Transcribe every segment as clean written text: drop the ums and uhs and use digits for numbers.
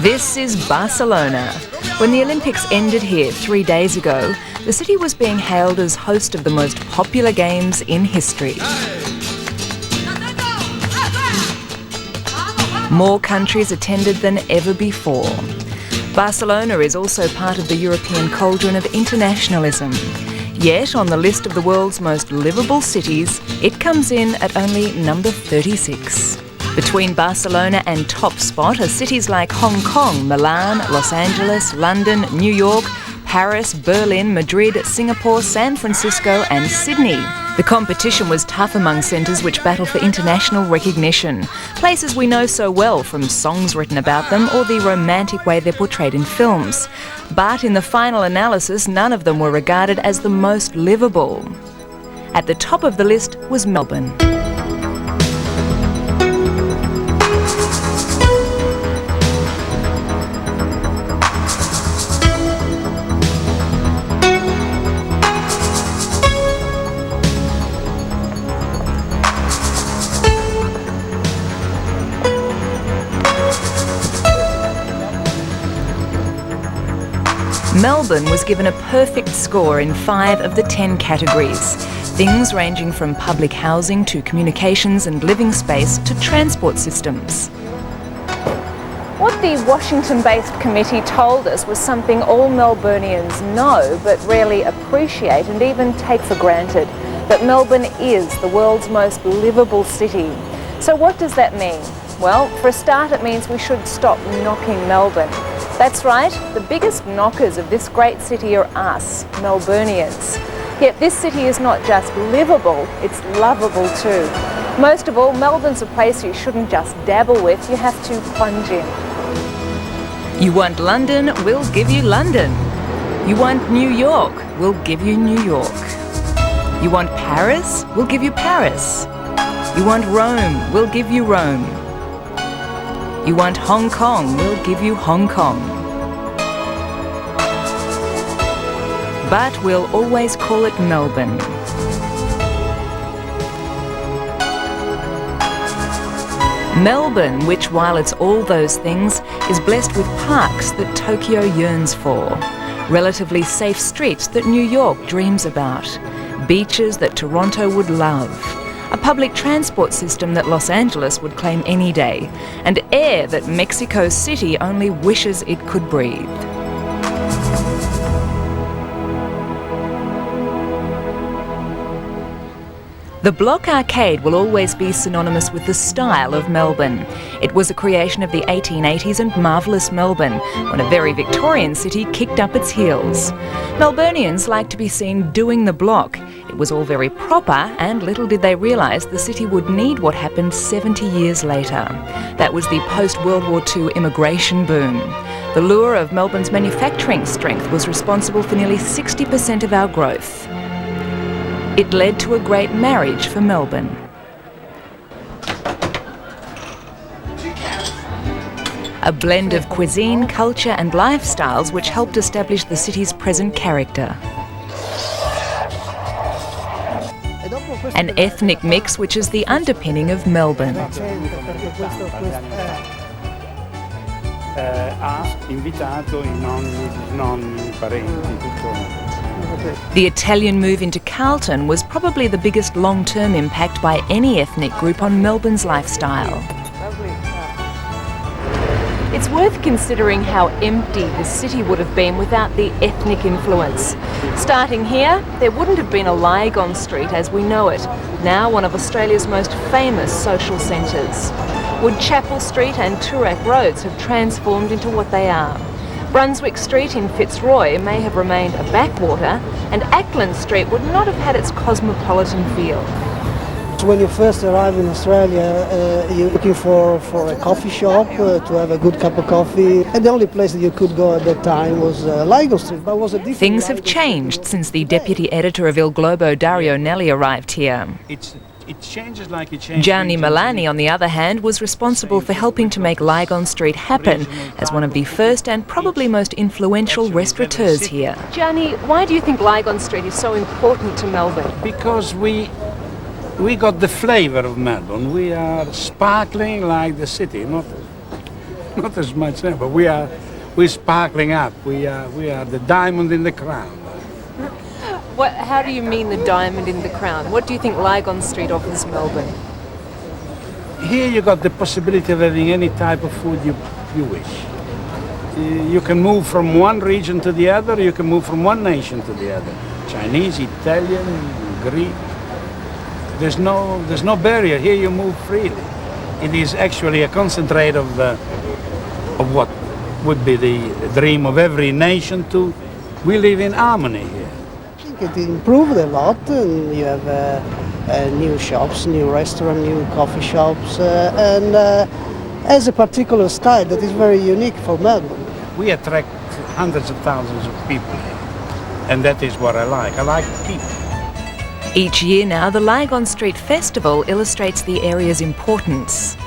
This is Barcelona. When the Olympics ended here 3 days ago, the city was being hailed as host of the most popular games in history. More countries attended than ever before. Barcelona is also part of the European cauldron of internationalism. Yet, on the list of the world's most livable cities, it comes in at only number 36. Between Barcelona and top spot are cities like Hong Kong, Milan, Los Angeles, London, New York, Paris, Berlin, Madrid, Singapore, San Francisco and Sydney. The competition was tough among centres which battle for international recognition, places we know so well from songs written about them or the romantic way they're portrayed in films. But in the final analysis, none of them were regarded as the most livable. At the top of the list was Melbourne. Melbourne was given a perfect score in 5 of the 10 categories, things ranging from public housing to communications and living space to transport systems. What the Washington-based committee told us was something all Melburnians know but rarely appreciate and even take for granted, that Melbourne is the world's most livable city. So what does that mean? Well, for a start, it means we should stop knocking Melbourne. That's right, the biggest knockers of this great city are us, Melburnians. Yet this city is not just livable, it's lovable too. Most of all, Melbourne's a place you shouldn't just dabble with, you have to plunge in. You want London, we'll give you London. You want New York, we'll give you New York. You want Paris, we'll give you Paris. You want Rome, we'll give you Rome. You want Hong Kong, we'll give you Hong Kong. But we'll always call it Melbourne. Melbourne, which while it's all those things, is blessed with parks that Tokyo yearns for, relatively safe streets that New York dreams about, beaches that Toronto would love, a public transport system that Los Angeles would claim any day, and air that Mexico City only wishes it could breathe. The Block Arcade will always be synonymous with the style of Melbourne. It was a creation of the 1880s and marvellous Melbourne, when a very Victorian city kicked up its heels. Melburnians like to be seen doing the block. It was all very proper, and little did they realise the city would need what happened 70 years later. That was the post-World War II immigration boom. The lure of Melbourne's manufacturing strength was responsible for nearly 60% of our growth. It led to a great marriage for Melbourne. A blend of cuisine, culture and lifestyles which helped establish the city's present character. An ethnic mix which is the underpinning of Melbourne. The Italian move into Carlton was probably the biggest long-term impact by any ethnic group on Melbourne's lifestyle. It's worth considering how empty the city would have been without the ethnic influence. Starting here, there wouldn't have been a Lygon Street as we know it, now one of Australia's most famous social centres. Woodchapel Street and Toorak Roads have transformed into what they are. Brunswick Street in Fitzroy may have remained a backwater, and Ackland Street would not have had its cosmopolitan feel. When you first arrive in Australia, you're looking for a coffee shop to have a good cup of coffee, and the only place that you could go at that time was Lygon Street. But it was a different Things have changed since the deputy editor of Il Globo, Dario Nelli, arrived here. It changes like it changes. Gianni Milani, on the other hand, was responsible for helping to make Lygon Street happen as one of the first and probably most influential restaurateurs here. Gianni, why do you think Lygon Street is so important to Melbourne? Because we got the flavour of Melbourne. We are sparkling like the city, not Not as much now, but we're sparkling up. We are the diamond in the crown. How do you mean the diamond in the crown? What do you think Lygon Street offers Melbourne? Here you got the possibility of having any type of food you wish. You can move from one region to the other, you can move from one nation to the other. Chinese, Italian, Greek. There's no barrier. Here you move freely. It is actually a concentrate of what would be the dream of every nation to. We live in harmony here. I think it improved a lot. And you have new shops, new restaurants, new coffee shops, and has a particular style that is very unique for Melbourne. We attract hundreds of thousands of people here, and that is what I like. I like people. Each year now, the Lygon Street Festival illustrates the area's importance.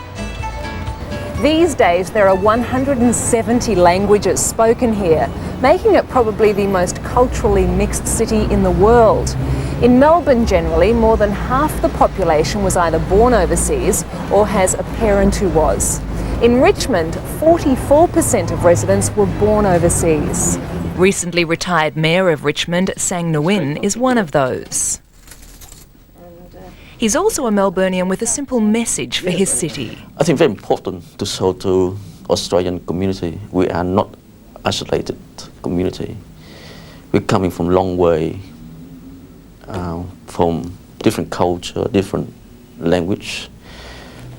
These days there are 170 languages spoken here, making it probably the most culturally mixed city in the world. In Melbourne generally, more than half the population was either born overseas or has a parent who was. In Richmond, 44% of residents were born overseas. Recently retired Mayor of Richmond, Sang Nguyen, is one of those. He's also a Melburnian with a simple message for his city. I think very important to show to Australian community we are not isolated community. We're coming from a long way, from different culture, different language,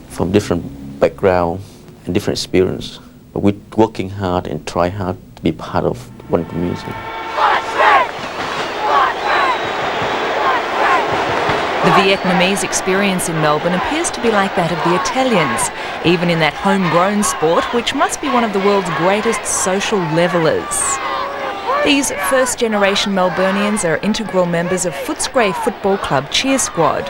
from different background and different experience. But we're working hard and try hard to be part of one community. The Vietnamese experience in Melbourne appears to be like that of the Italians, even in that homegrown sport, which must be one of the world's greatest social levellers. These first-generation Melburnians are integral members of Footscray Football Club cheer squad.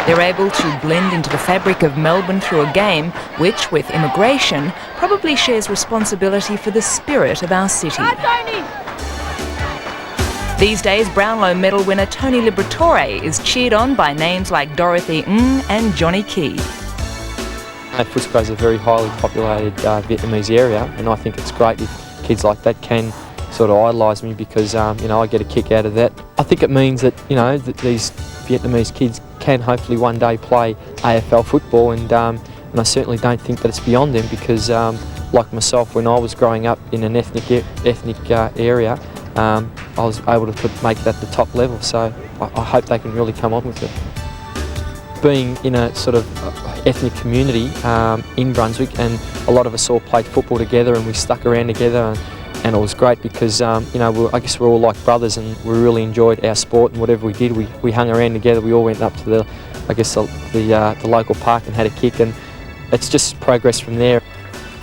They're able to blend into the fabric of Melbourne through a game which, with immigration, probably shares responsibility for the spirit of our city. These days, Brownlow medal winner Tony Liberatore is cheered on by names like Dorothy Ng and Johnny Key. Footscray is a very highly populated Vietnamese area, and I think it's great if kids like that can sort of idolise me because I get a kick out of that. I think it means that that these Vietnamese kids can hopefully one day play AFL football, and I certainly don't think that it's beyond them because, like myself, when I was growing up in an ethnic area, I was able to make it at the top level, so I hope they can really come on with it. Being in a sort of ethnic community in Brunswick, and a lot of us all played football together and we stuck around together, and it was great because I guess we're all like brothers and we really enjoyed our sport, and whatever we did, we hung around together. We all went up to the local park and had a kick, and it's just progress from there.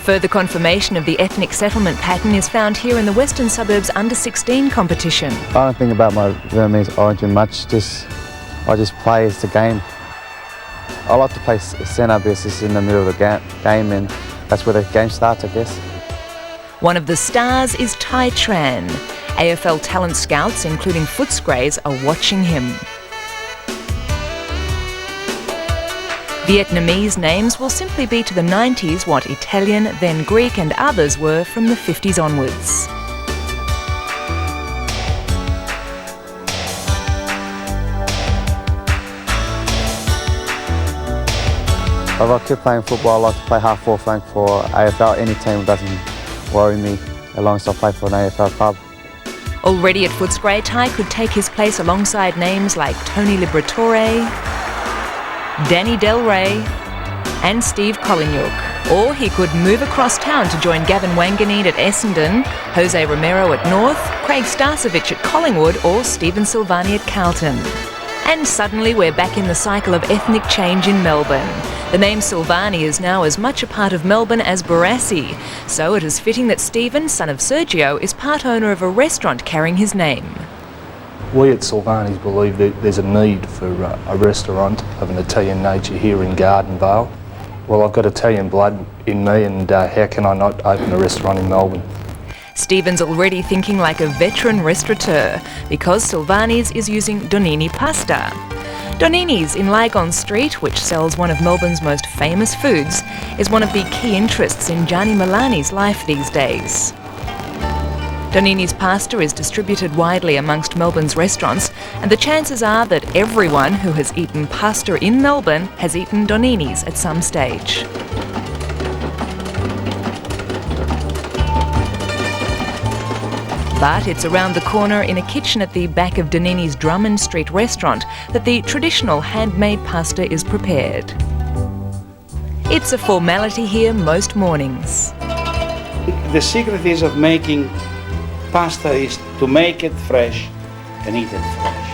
Further confirmation of the ethnic settlement pattern is found here in the Western Suburbs Under-16 competition. I don't think about my Vietnamese origin much, I just play as the game. I like to play centre because it's in the middle of the game and that's where the game starts, I guess. One of the stars is Tai Tran. AFL talent scouts, including Footscrays, are watching him. Vietnamese names will simply be to the 90s what Italian, then Greek and others were from the 50s onwards. If I keep playing football, I like to play half-forward flank for AFL. Any team doesn't worry me as long as I play for an AFL club. Already at Footscray, Tai could take his place alongside names like Tony Liberatore, Danny Del Rey and Steve Collignook. Or he could move across town to join Gavin Wanganeen at Essendon, Jose Romero at North, Craig Starcevich at Collingwood or Stephen Silvani at Carlton. And suddenly we're back in the cycle of ethnic change in Melbourne. The name Silvani is now as much a part of Melbourne as Barassi, so it is fitting that Stephen, son of Sergio, is part owner of a restaurant carrying his name. We at Silvani's believe that there's a need for a restaurant of an Italian nature here in Garden Vale. Well, I've got Italian blood in me, and how can I not open a restaurant in Melbourne? Stephen's already thinking like a veteran restaurateur because Silvani's is using Donini pasta. Donini's in Lygon Street, which sells one of Melbourne's most famous foods, is one of the key interests in Gianni Milani's life these days. Donini's pasta is distributed widely amongst Melbourne's restaurants, and the chances are that everyone who has eaten pasta in Melbourne has eaten Donini's at some stage. But it's around the corner in a kitchen at the back of Donini's Drummond Street restaurant that the traditional handmade pasta is prepared. It's a formality here most mornings. The secret is of making pasta is to make it fresh and eat it fresh.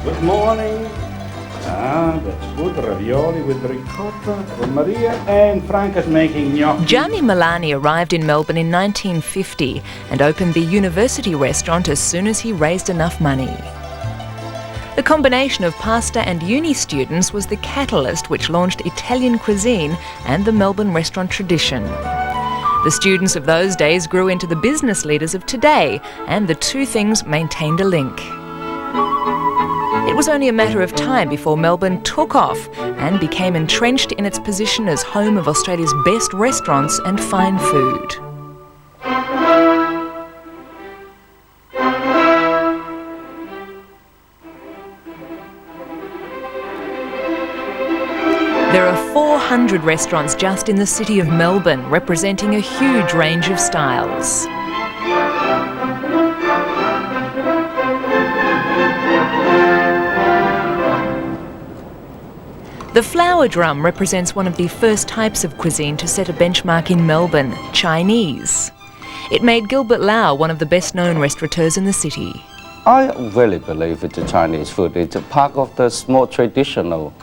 Good morning. That's good. Ravioli with ricotta from Maria, and Franca's making gnocchi. Gianni Milani arrived in Melbourne in 1950 and opened the university restaurant as soon as he raised enough money. The combination of pasta and uni students was the catalyst which launched Italian cuisine and the Melbourne restaurant tradition. The students of those days grew into the business leaders of today, and the two things maintained a link. It was only a matter of time before Melbourne took off and became entrenched in its position as home of Australia's best restaurants and fine food. There are 400 restaurants just in the city of Melbourne, representing a huge range of styles. The flower drum represents one of the first types of cuisine to set a benchmark in Melbourne, Chinese. It made Gilbert Lau one of the best-known restaurateurs in the city. I really believe it's the Chinese food. It's a part of the small traditional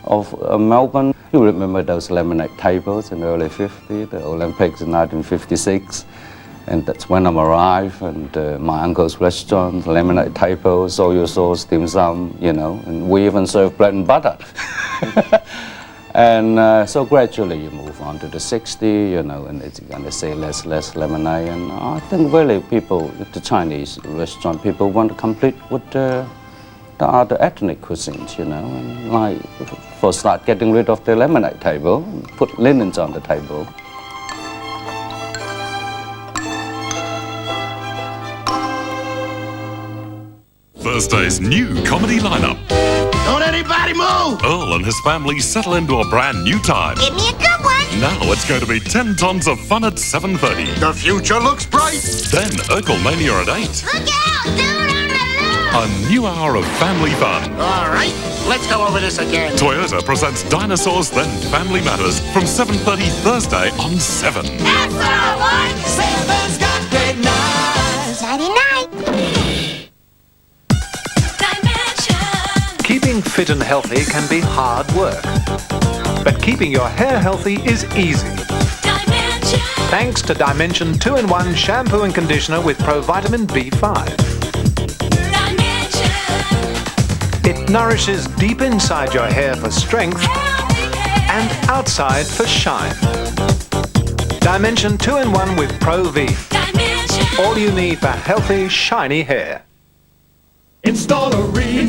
of Melbourne. You remember those lemonade tables in the early 50s, the Olympics in 1956. And that's when I arrived, and my uncle's restaurant, lemonade table, soy sauce, dim sum, you know, and we even serve bread and butter. And so gradually you move on to the 60s, you know, and it's going to say less lemonade. And I think really people, the Chinese restaurant people want to complete with the other ethnic cuisines, you know, and like first start getting rid of the lemonade table, put linens on the table. Thursday's new comedy lineup. Don't anybody move! Earl and his family settle into a brand new time. Give me a good one! Now it's going to be 10 tons of fun at 7:30. The future looks bright! Then Urkelmania at 8. Look out! Dude on the loose! A new hour of family fun. All right, let's go over this again. Toyota presents Dinosaurs Then Family Matters from 7:30 Thursday on 7. Extra one! Seven's got great nights! Nighty-night! Keeping fit and healthy can be hard work, but keeping your hair healthy is easy. Dimension. Thanks to Dimension 2-in-1 shampoo and conditioner with provitamin B5. Dimension. It nourishes deep inside your hair for strength and outside for shine. Dimension 2-in-1 with Pro V. Dimension. All you need for healthy, shiny hair. Install a ream,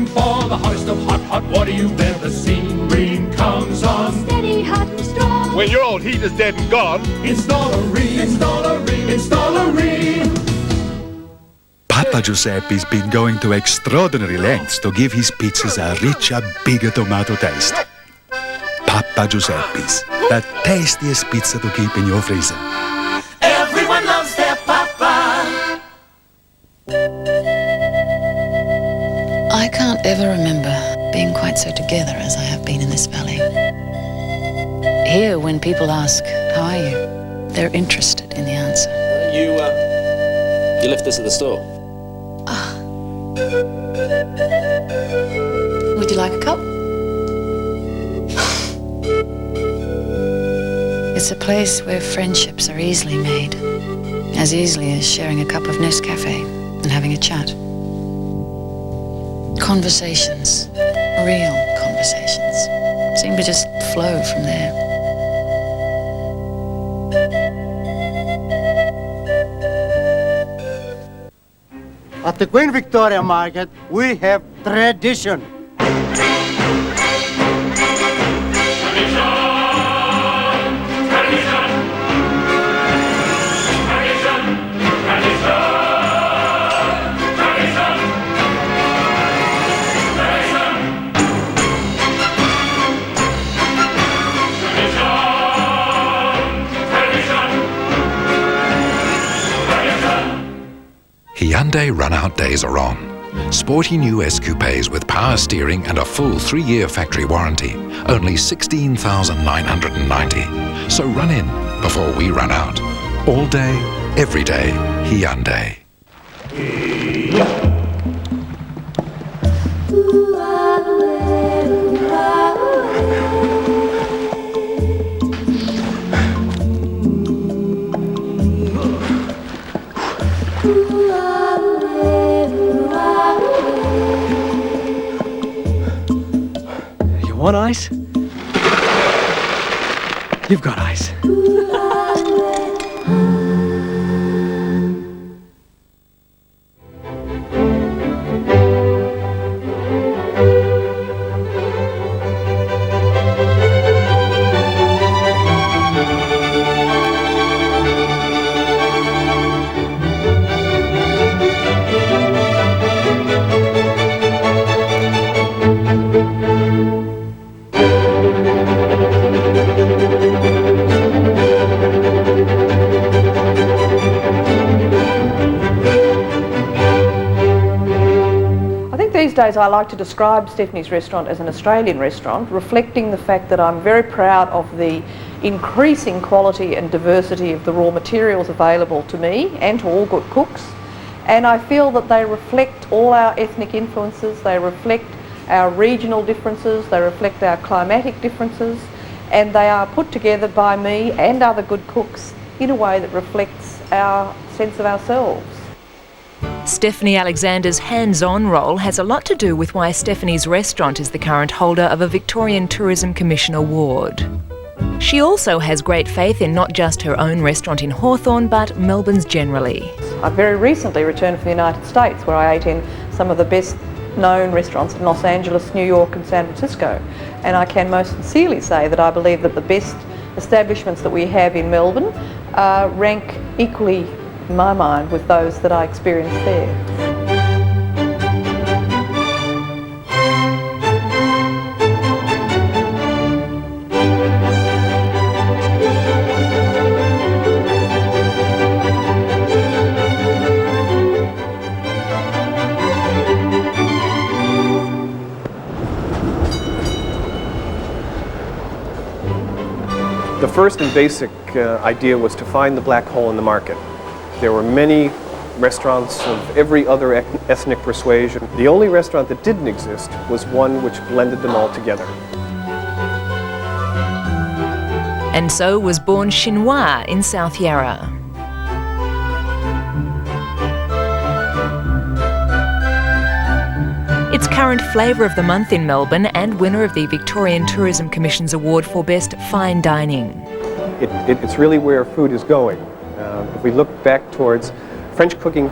for the hottest of hot water you've ever seen. Ream comes on steady, hot and strong. When your old heater's dead and gone, install a ream, Papa Giuseppe's been going to extraordinary lengths to give his pizzas a richer, bigger tomato taste. Papa Giuseppe's, the tastiest pizza to keep in your freezer. Everyone loves their papa. I can't ever remember being quite so together as I have been in this valley. Here, when people ask, how are you? They're interested in the answer. You left this at the store? Would you like a cup? It's a place where friendships are easily made. As easily as sharing a cup of Nescafe and having a chat. Conversations, real conversations, seem to just flow from there. I At the Queen Victoria Market, we have tradition. Hyundai run-out days are on. Sporty new S-Coupes with power steering and a full 3-year factory warranty. Only $16,990. So run in before we run out. All day, every day, Hyundai. You want ice? You've got ice. These days I like to describe Stephanie's restaurant as an Australian restaurant, reflecting the fact that I'm very proud of the increasing quality and diversity of the raw materials available to me and to all good cooks, and I feel that they reflect all our ethnic influences, they reflect our regional differences, they reflect our climatic differences, and they are put together by me and other good cooks in a way that reflects our sense of ourselves. Stephanie Alexander's hands-on role has a lot to do with why Stephanie's restaurant is the current holder of a Victorian Tourism Commission award. She also has great faith in not just her own restaurant in Hawthorn, but Melbourne's generally. I very recently returned from the United States, where I ate in some of the best known restaurants in Los Angeles, New York and San Francisco, and I can most sincerely say that I believe that the best establishments that we have in Melbourne rank equally, in my mind, with those that I experienced there. The first and basic idea was to find the black hole in the market. There were many restaurants of every other ethnic persuasion. The only restaurant that didn't exist was one which blended them all together. And so was born Chinois in South Yarra. It's current flavour of the month in Melbourne and winner of the Victorian Tourism Commission's award for Best Fine Dining. It's really where food is going. If we look back towards French cooking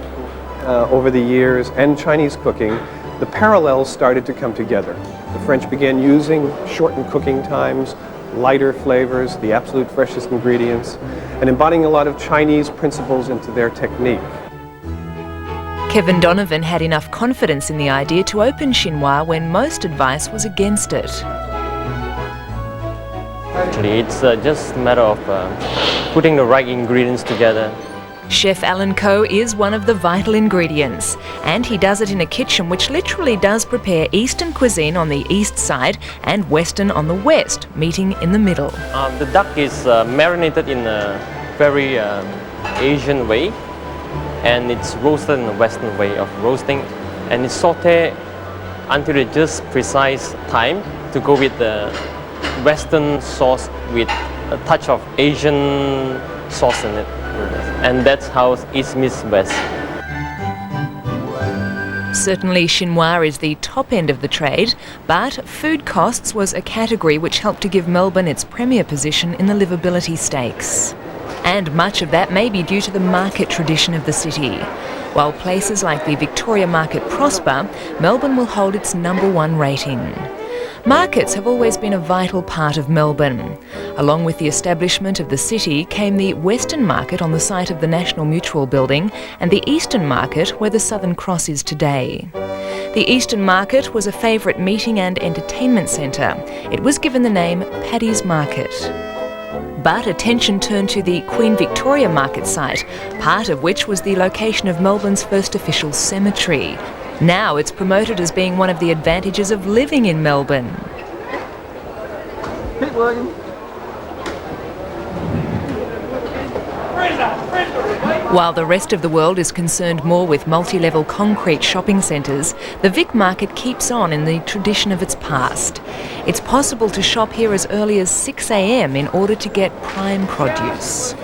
over the years and Chinese cooking, the parallels started to come together. The French began using shortened cooking times, lighter flavors, the absolute freshest ingredients, and embodying a lot of Chinese principles into their technique. Kevin Donovan had enough confidence in the idea to open Chinois when most advice was against it. Actually, it's just a matter of putting the right ingredients together. Chef Alan Coe is one of the vital ingredients, and he does it in a kitchen which literally does prepare Eastern cuisine on the east side and Western on the west, meeting in the middle. The duck is marinated in a very Asian way, and it's roasted in the Western way of roasting, and it's sauteed until it's just precise time to go with the Western sauce with a touch of Asian sauce in it. And that's how East meets West. Certainly Chinois is the top end of the trade, but food costs was a category which helped to give Melbourne its premier position in the livability stakes. And much of that may be due to the market tradition of the city. While places like the Victoria Market prosper, Melbourne will hold its #1 rating. Markets have always been a vital part of Melbourne. Along with the establishment of the city came the Western Market on the site of the National Mutual Building and the Eastern Market where the Southern Cross is today. The Eastern Market was a favourite meeting and entertainment centre. It was given the name Paddy's Market. But attention turned to the Queen Victoria Market site, part of which was the location of Melbourne's first official cemetery. Now it's promoted as being one of the advantages of living in Melbourne. While the rest of the world is concerned more with multi-level concrete shopping centres, the Vic Market keeps on in the tradition of its past. It's possible to shop here as early as 6 a.m. in order to get prime produce.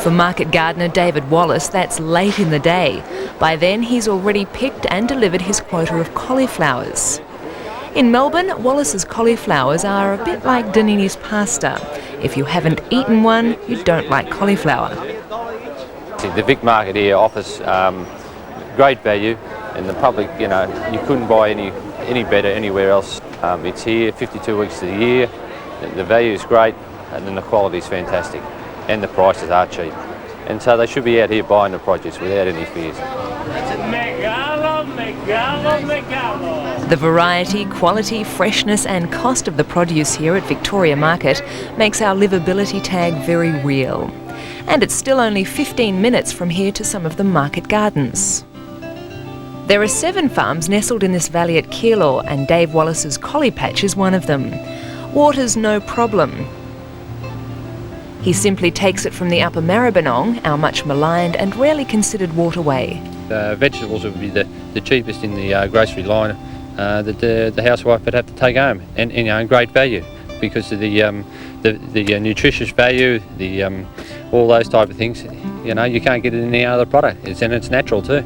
For market gardener David Wallace, that's late in the day. By then, he's already picked and delivered his quota of cauliflowers. In Melbourne, Wallace's cauliflowers are a bit like Danini's pasta. If you haven't eaten one, you don't like cauliflower. The Vic Market here offers great value, and the public, you couldn't buy any better anywhere else. It's here 52 weeks of the year. The value is great, and then the quality is fantastic. And the prices are cheap. And so they should be out here buying the produce without any fears. The variety, quality, freshness and cost of the produce here at Victoria Market makes our livability tag very real. And it's still only 15 minutes from here to some of the market gardens. There are 7 farms nestled in this valley at Keilor, and Dave Wallace's collie patch is one of them. Water's no problem. He simply takes it from the Upper Maribyrnong, our much maligned and rarely considered waterway. Vegetables would be the cheapest in the grocery line that the housewife would have to take home, and great value because of the nutritious value, all those type of things. You can't get it in any other product, and it's natural too.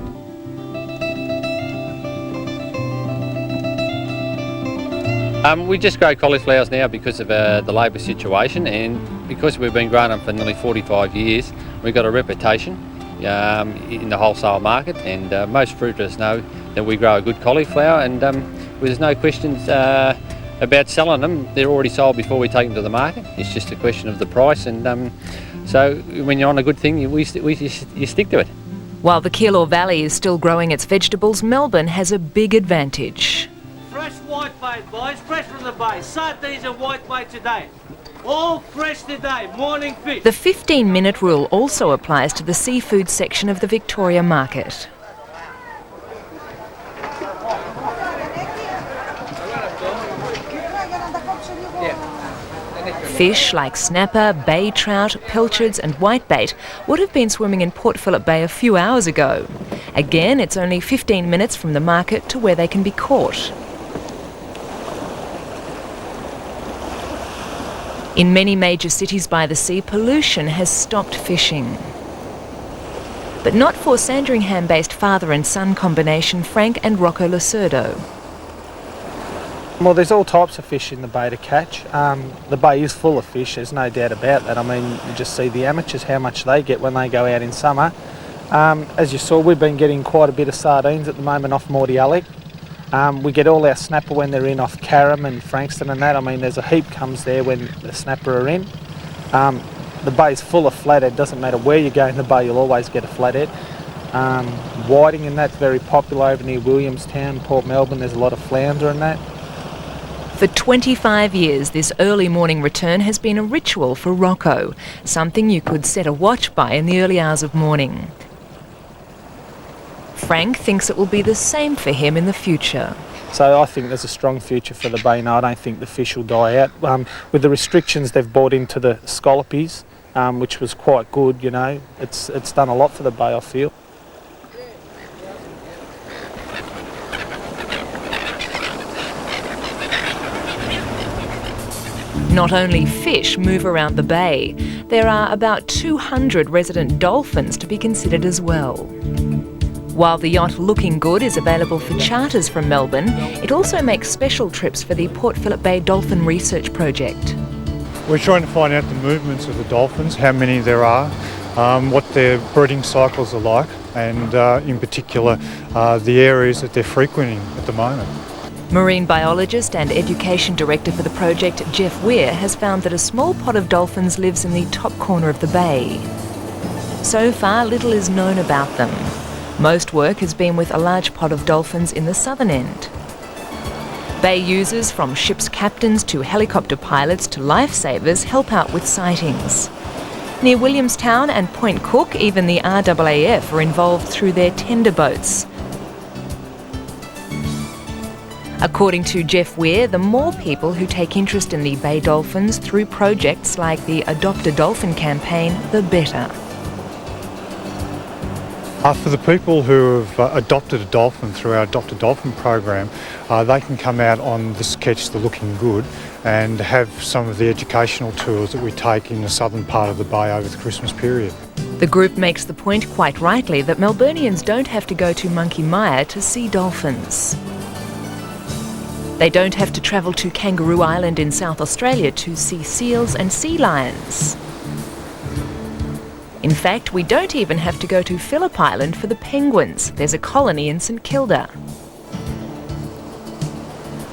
We just grow cauliflowers now because of the labour situation, and because we've been growing them for nearly 45 years, we've got a reputation in the wholesale market, and most fruiters know that we grow a good cauliflower, and there's no questions about selling them. They're already sold before we take them to the market. It's just a question of the price, and so when you're on a good thing, you stick to it. While the Keilor Valley is still growing its vegetables, Melbourne has a big advantage. Fresh whitebait, boys, fresh from the bay. Sardines and whitebait today. All fresh today, morning fish. The 15-minute rule also applies to the seafood section of the Victoria Market. Fish like snapper, bay trout, pilchards and whitebait would have been swimming in Port Phillip Bay a few hours ago. Again, it's only 15 minutes from the market to where they can be caught. In many major cities by the sea, pollution has stopped fishing. But not for Sandringham-based father and son combination Frank and Rocco Lacerdo. Well, there's all types of fish in the bay to catch. The bay is full of fish, there's no doubt about that. I mean, you just see the amateurs, how much they get when they go out in summer. As you saw, we've been getting quite a bit of sardines at the moment off Mordialloc. We get all our snapper when they're in off Carrum and Frankston and that. I mean, there's a heap comes there when the snapper are in. The bay's full of flathead. Doesn't matter where you go in the bay, you'll always get a flathead. Whiting and that's very popular over near Williamstown, Port Melbourne. There's a lot of flounder and that. For 25 years, this early morning return has been a ritual for Rocco, something you could set a watch by in the early hours of morning. Frank thinks it will be the same for him in the future. So I think there's a strong future for the bay now. I don't think the fish will die out. With the restrictions they've brought into the scallopies, which was quite good, it's done a lot for the bay, I feel. Not only fish move around the bay, there are about 200 resident dolphins to be considered as well. While the yacht Looking Good is available for charters from Melbourne, it also makes special trips for the Port Phillip Bay Dolphin Research Project. We're trying to find out the movements of the dolphins, how many there are, what their breeding cycles are like, and in particular the areas that they're frequenting at the moment. Marine biologist and education director for the project, Jeff Weir, has found that a small pod of dolphins lives in the top corner of the bay. So far, little is known about them. Most work has been with a large pod of dolphins in the southern end. Bay users, from ship's captains to helicopter pilots to lifesavers, help out with sightings. Near Williamstown and Point Cook, even the RAAF are involved through their tender boats. According to Jeff Weir, the more people who take interest in the bay dolphins through projects like the Adopt a Dolphin campaign, the better. For the people who have adopted a dolphin through our Adopt a Dolphin program, they can come out on the sketch The Looking Good and have some of the educational tours that we take in the southern part of the bay over the Christmas period. The group makes the point, quite rightly, that Melburnians don't have to go to Monkey Mia to see dolphins. They don't have to travel to Kangaroo Island in South Australia to see seals and sea lions. In fact, we don't even have to go to Phillip Island for the penguins. There's a colony in St Kilda.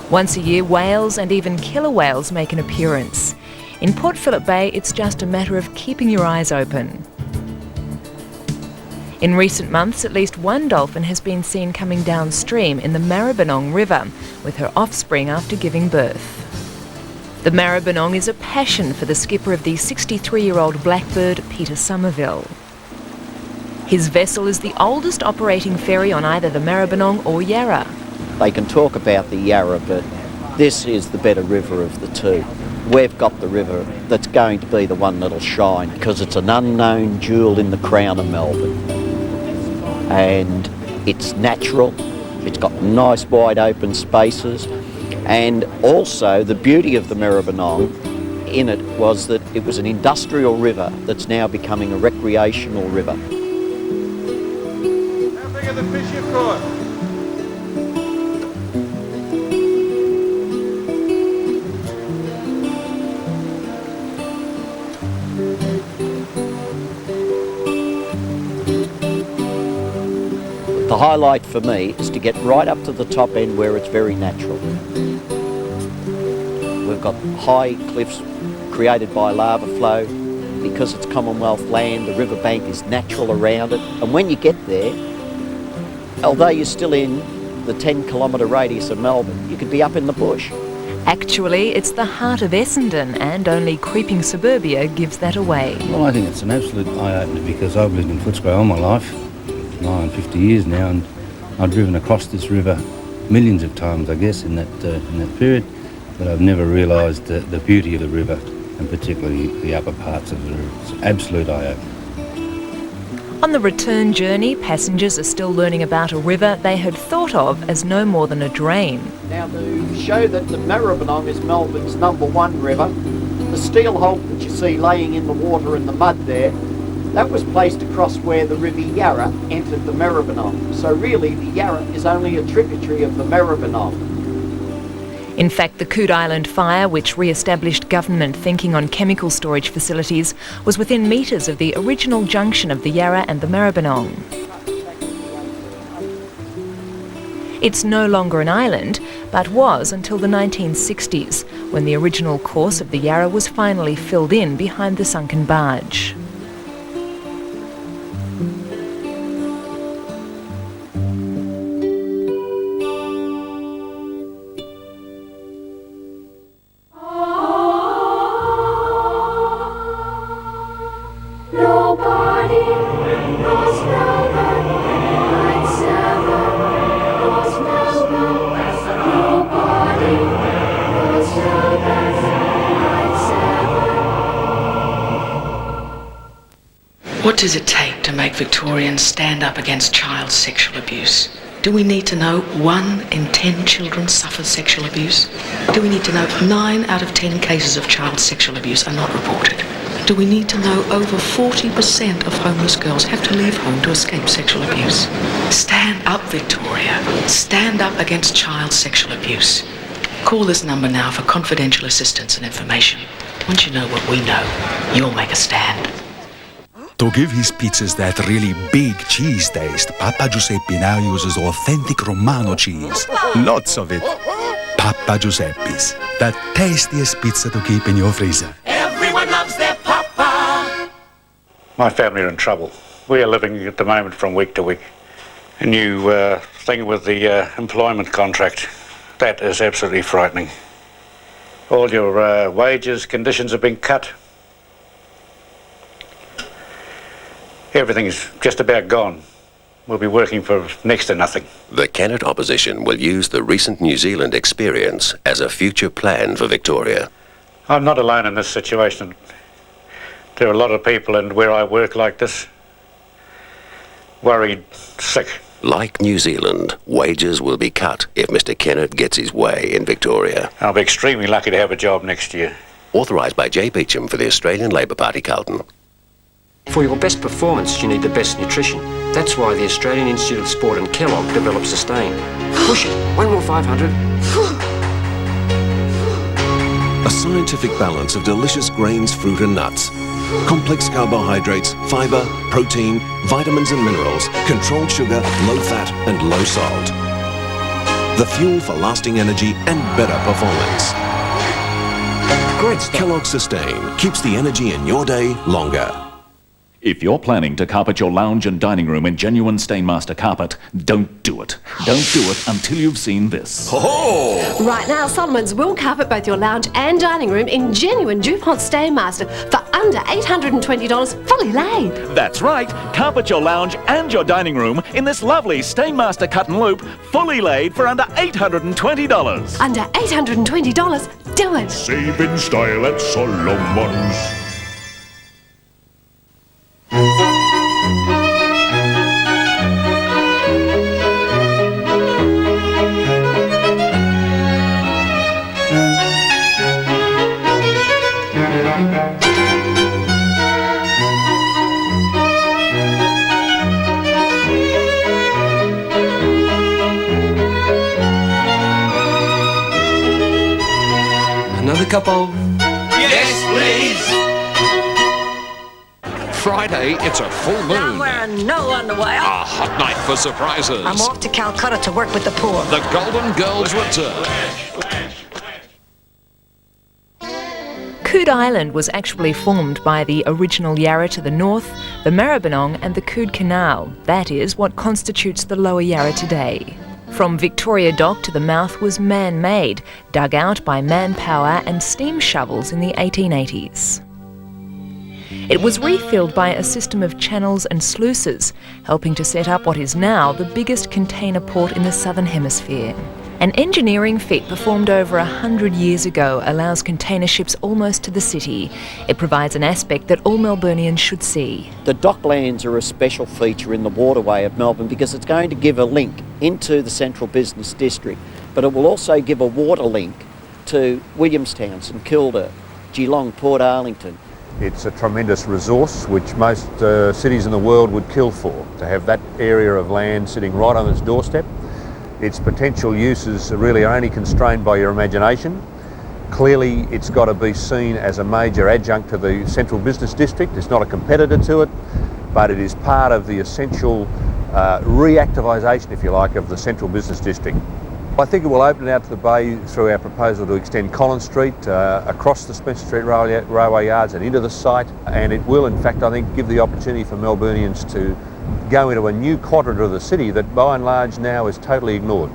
Once a year, whales and even killer whales make an appearance. In Port Phillip Bay, it's just a matter of keeping your eyes open. In recent months, at least one dolphin has been seen coming downstream in the Maribyrnong River with her offspring after giving birth. The Maribyrnong is a passion for the skipper of the 63-year-old blackbird, Peter Somerville. His vessel is the oldest operating ferry on either the Maribyrnong or Yarra. They can talk about the Yarra, but this is the better river of the two. We've got the river that's going to be the one that'll shine because it's an unknown jewel in the crown of Melbourne. And it's natural, it's got nice wide open spaces, and also the beauty of the Maribyrnong in it was that it was an industrial river that's now becoming a recreational river. How big are the fish you've caught? The highlight for me is to get right up to the top end where it's very natural. We've got high cliffs created by lava flow. Because it's Commonwealth land, the riverbank is natural around it. And when you get there, although you're still in the 10-kilometre radius of Melbourne, you could be up in the bush. Actually, it's the heart of Essendon, and only creeping suburbia gives that away. Well, I think it's an absolute eye-opener because I've lived in Footscray all my life. 50 years now, and I've driven across this river millions of times, I guess, in that period, but I've never realised the beauty of the river, and particularly the upper parts of the river. It's an absolute eye-opener. On the return journey, passengers are still learning about a river they had thought of as no more than a drain. Now, to show that the Maribyrnong is Melbourne's #1 river, the steel hulk that you see laying in the water and the mud there, that was placed across where the River Yarra entered the Maribyrnong. So really, the Yarra is only a tributary of the Maribyrnong. In fact, the Coot Island fire, which re-established government thinking on chemical storage facilities, was within metres of the original junction of the Yarra and the Maribyrnong. It's no longer an island, but was until the 1960s, when the original course of the Yarra was finally filled in behind the sunken barge. What does it take to make Victorians stand up against child sexual abuse? Do we need to know 1 in 10 children suffer sexual abuse? Do we need to know 9 out of 10 cases of child sexual abuse are not reported? Do we need to know over 40% of homeless girls have to leave home to escape sexual abuse? Stand up, Victoria. Stand up against child sexual abuse. Call this number now for confidential assistance and information. Once you know what we know, you'll make a stand. To give his pizzas that really big cheese taste, Papa Giuseppe now uses authentic Romano cheese. Lots of it. Papa Giuseppe's, the tastiest pizza to keep in your freezer. Everyone loves their Papa. My family are in trouble. We are living at the moment from week to week. A new thing with the employment contract. That is absolutely frightening. All your wages, conditions have been cut. Everything's just about gone. We'll be working for next to nothing. The Kennett opposition will use the recent New Zealand experience as a future plan for Victoria. I'm not alone in this situation. There are a lot of people in where I work like this. Worried, sick. Like New Zealand, wages will be cut if Mr Kennett gets his way in Victoria. I'll be extremely lucky to have a job next year. Authorised by J. Beecham for the Australian Labor Party, Carlton. For your best performance, you need the best nutrition. That's why the Australian Institute of Sport and Kellogg developed Sustain. Push it. One more 500. A scientific balance of delicious grains, fruit and nuts. Complex carbohydrates, fibre, protein, vitamins and minerals, controlled sugar, low fat and low salt. The fuel for lasting energy and better performance. Great stuff. Kellogg Sustain keeps the energy in your day longer. If you're planning to carpet your lounge and dining room in genuine Stainmaster carpet, don't do it. Don't do it until you've seen this. Ho-ho! Right now, Solomon's will carpet both your lounge and dining room in genuine DuPont Stainmaster for under $820 fully laid. That's right. Carpet your lounge and your dining room in this lovely Stainmaster cut and loop, fully laid for under $820. Under $820, do it. Save in style at Solomon's. Another cup of... Yes, please. Friday, it's a full moon. I'm wearing no underwear. A hot night for surprises. I'm off to Calcutta to work with the poor. The Golden Girls return. Coode Island was actually formed by the original Yarra to the north, the Maribyrnong and the Coode Canal. That is what constitutes the Lower Yarra today. From Victoria Dock to the mouth was man-made, dug out by manpower and steam shovels in the 1880s. It was refilled by a system of channels and sluices, helping to set up what is now the biggest container port in the Southern Hemisphere. An engineering feat performed over 100 years ago allows container ships almost to the city. It provides an aspect that all Melburnians should see. The docklands are a special feature in the waterway of Melbourne because it's going to give a link into the central business district, but it will also give a water link to Williamstown, St Kilda, Geelong, Port Arlington. It's a tremendous resource which most cities in the world would kill for, to have that area of land sitting right on its doorstep. Its potential uses are really only constrained by your imagination. Clearly, it's got to be seen as a major adjunct to the central business district. It's not a competitor to it, but it is part of the essential reactivisation, if you like, of the central business district. I think it will open out to the bay through our proposal to extend Collins Street across the Spencer Street railway yards and into the site, and it will in fact I think give the opportunity for Melburnians to go into a new quadrant of the city that by and large now is totally ignored.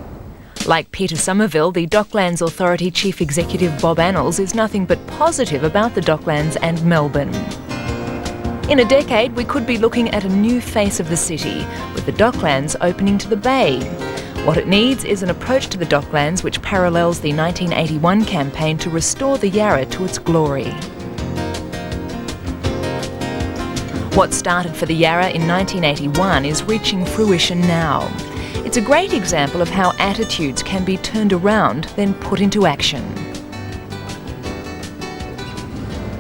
Like Peter Somerville, the Docklands Authority Chief Executive Bob Annals is nothing but positive about the Docklands and Melbourne. In a decade, we could be looking at a new face of the city, with the Docklands opening to the bay. What it needs is an approach to the Docklands which parallels the 1981 campaign to restore the Yarra to its glory. What started for the Yarra in 1981 is reaching fruition now. It's a great example of how attitudes can be turned around, then put into action.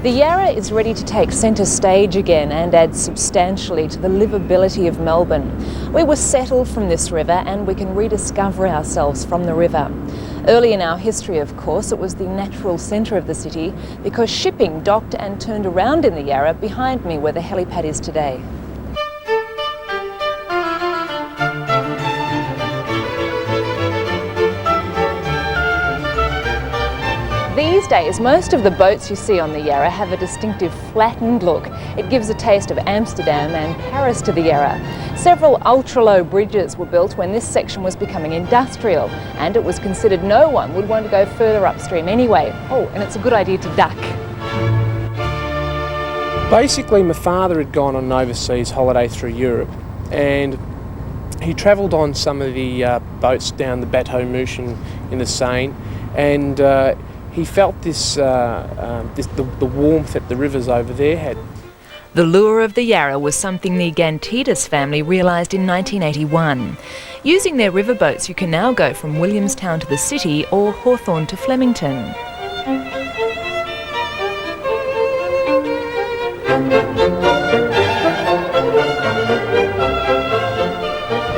The Yarra is ready to take centre stage again and add substantially to the livability of Melbourne. We were settled from this river and we can rediscover ourselves from the river. Early in our history, of course, it was the natural centre of the city because shipping docked and turned around in the Yarra behind me where the helipad is today. These days, most of the boats you see on the Yarra have a distinctive flattened look. It gives a taste of Amsterdam and Paris to the Yarra. Several ultra-low bridges were built when this section was becoming industrial, and it was considered no one would want to go further upstream anyway. Oh, and it's a good idea to duck. Basically, my father had gone on an overseas holiday through Europe, and he travelled on some of the boats down the Bateau Mouche in the Seine, and he felt the warmth that the rivers over there had. The lure of the Yarra was something the Gantidis family realised in 1981. Using their riverboats, you can now go from Williamstown to the city or Hawthorne to Flemington.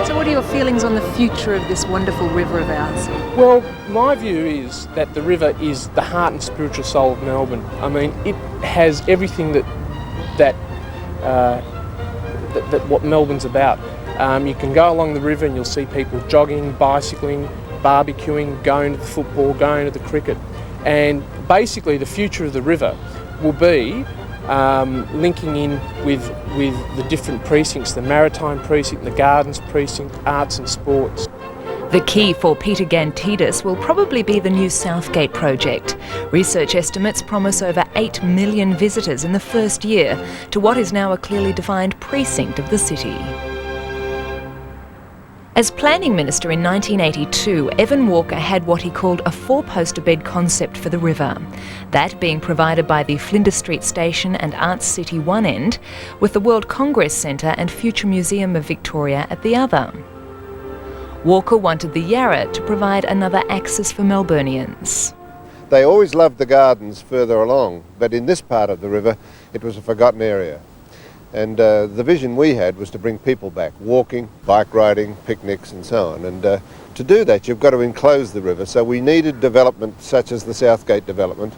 So what are your feelings on the future of this wonderful river of ours? Well, my view is that the river is the heart and spiritual soul of Melbourne. I mean, it has everything that what Melbourne's about. You can go along the river and you'll see people jogging, bicycling, barbecuing, going to the football, going to the cricket. And basically the future of the river will be linking in with the different precincts, the Maritime Precinct, the Gardens Precinct, Arts and Sports. The key for Peter Gantidis will probably be the new Southgate project. Research estimates promise over 8 million visitors in the first year to what is now a clearly defined precinct of the city. As Planning Minister in 1982, Evan Walker had what he called a four-poster bed concept for the river. That being provided by the Flinders Street Station and Arts City one end, with the World Congress Centre and Future Museum of Victoria at the other. Walker wanted the Yarra to provide another access for Melburnians. They always loved the gardens further along, but in this part of the river it was a forgotten area. And the vision we had was to bring people back, walking, bike riding, picnics and so on. And to do that you've got to enclose the river, so we needed development such as the Southgate development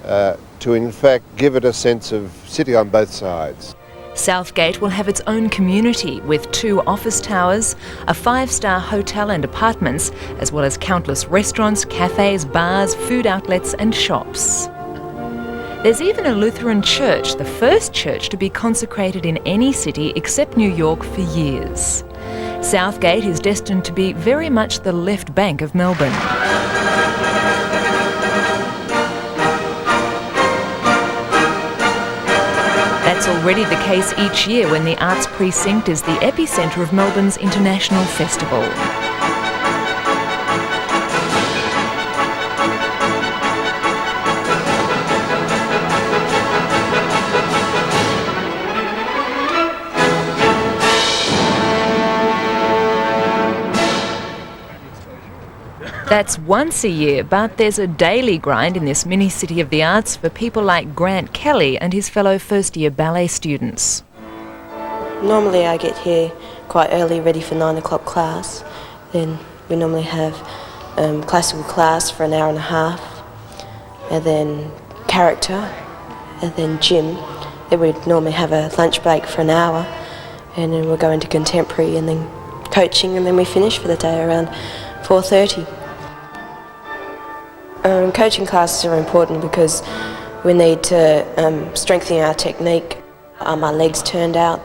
to in fact give it a sense of sitting on both sides. Southgate will have its own community with 2 office towers, a 5-star hotel and apartments, as well as countless restaurants, cafes, bars, food outlets and shops. There's even a Lutheran church, the first church to be consecrated in any city except New York for years. Southgate is destined to be very much the left bank of Melbourne. That's already the case each year when the Arts Precinct is the epicentre of Melbourne's International Festival. That's once a year, but there's a daily grind in this mini-city of the arts for people like Grant Kelly and his fellow first-year ballet students. Normally I get here quite early, ready for 9 o'clock class. Then we normally have classical class for an hour and a half, and then character, and then gym. Then we'd normally have a lunch break for an hour, and then we'll go into contemporary and then coaching, and then we finish for the day around 4:30. Coaching classes are important because we need to strengthen our technique. Are my legs turned out?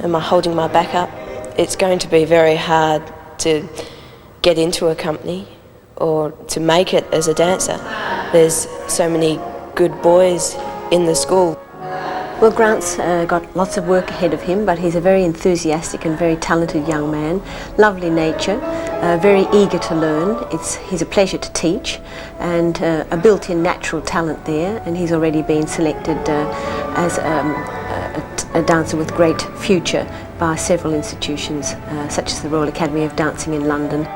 Am I holding my back up? It's going to be very hard to get into a company or to make it as a dancer. There's so many good boys in the school. Well, Grant's got lots of work ahead of him, but he's a very enthusiastic and very talented young man. Lovely nature, very eager to learn. He's a pleasure to teach, and a built-in natural talent there, and he's already been selected as a dancer with great future by several institutions, such as the Royal Academy of Dancing in London.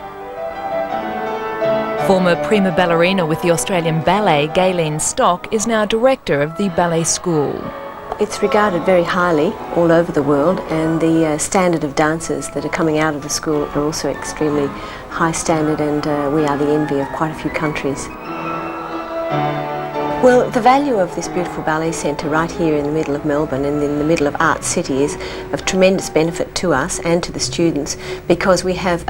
Former prima ballerina with the Australian Ballet, Gayleen Stock, is now director of the ballet school. It's regarded very highly all over the world, and the standard of dancers that are coming out of the school are also extremely high standard, and we are the envy of quite a few countries. Well, the value of this beautiful ballet centre right here in the middle of Melbourne and in the middle of Art City is of tremendous benefit to us and to the students, because we have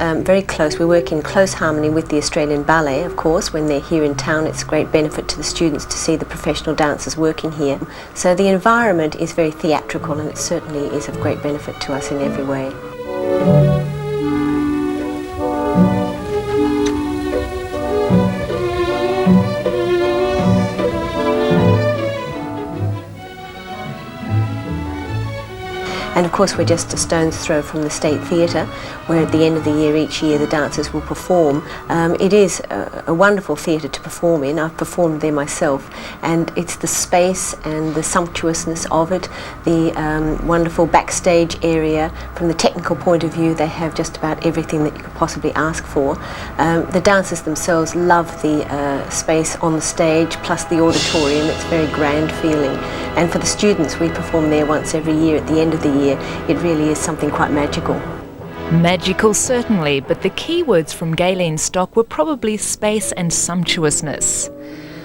we work in close harmony with the Australian Ballet, of course. When they're here in town, it's a great benefit to the students to see the professional dancers working here. So the environment is very theatrical, and it certainly is of great benefit to us in every way. And of course we're just a stone's throw from the State Theatre, where at the end of the year, each year, the dancers will perform. It is a wonderful theatre to perform in. I've performed there myself, and it's the space and the sumptuousness of it, the wonderful backstage area. From the technical point of view, they have just about everything that you could possibly ask for. The dancers themselves love the space on the stage, plus the auditorium. It's very grand feeling. And for the students, we perform there once every year at the end of the year. It really is something quite magical. Magical, certainly, but the key words from Gayleen Stock were probably space and sumptuousness.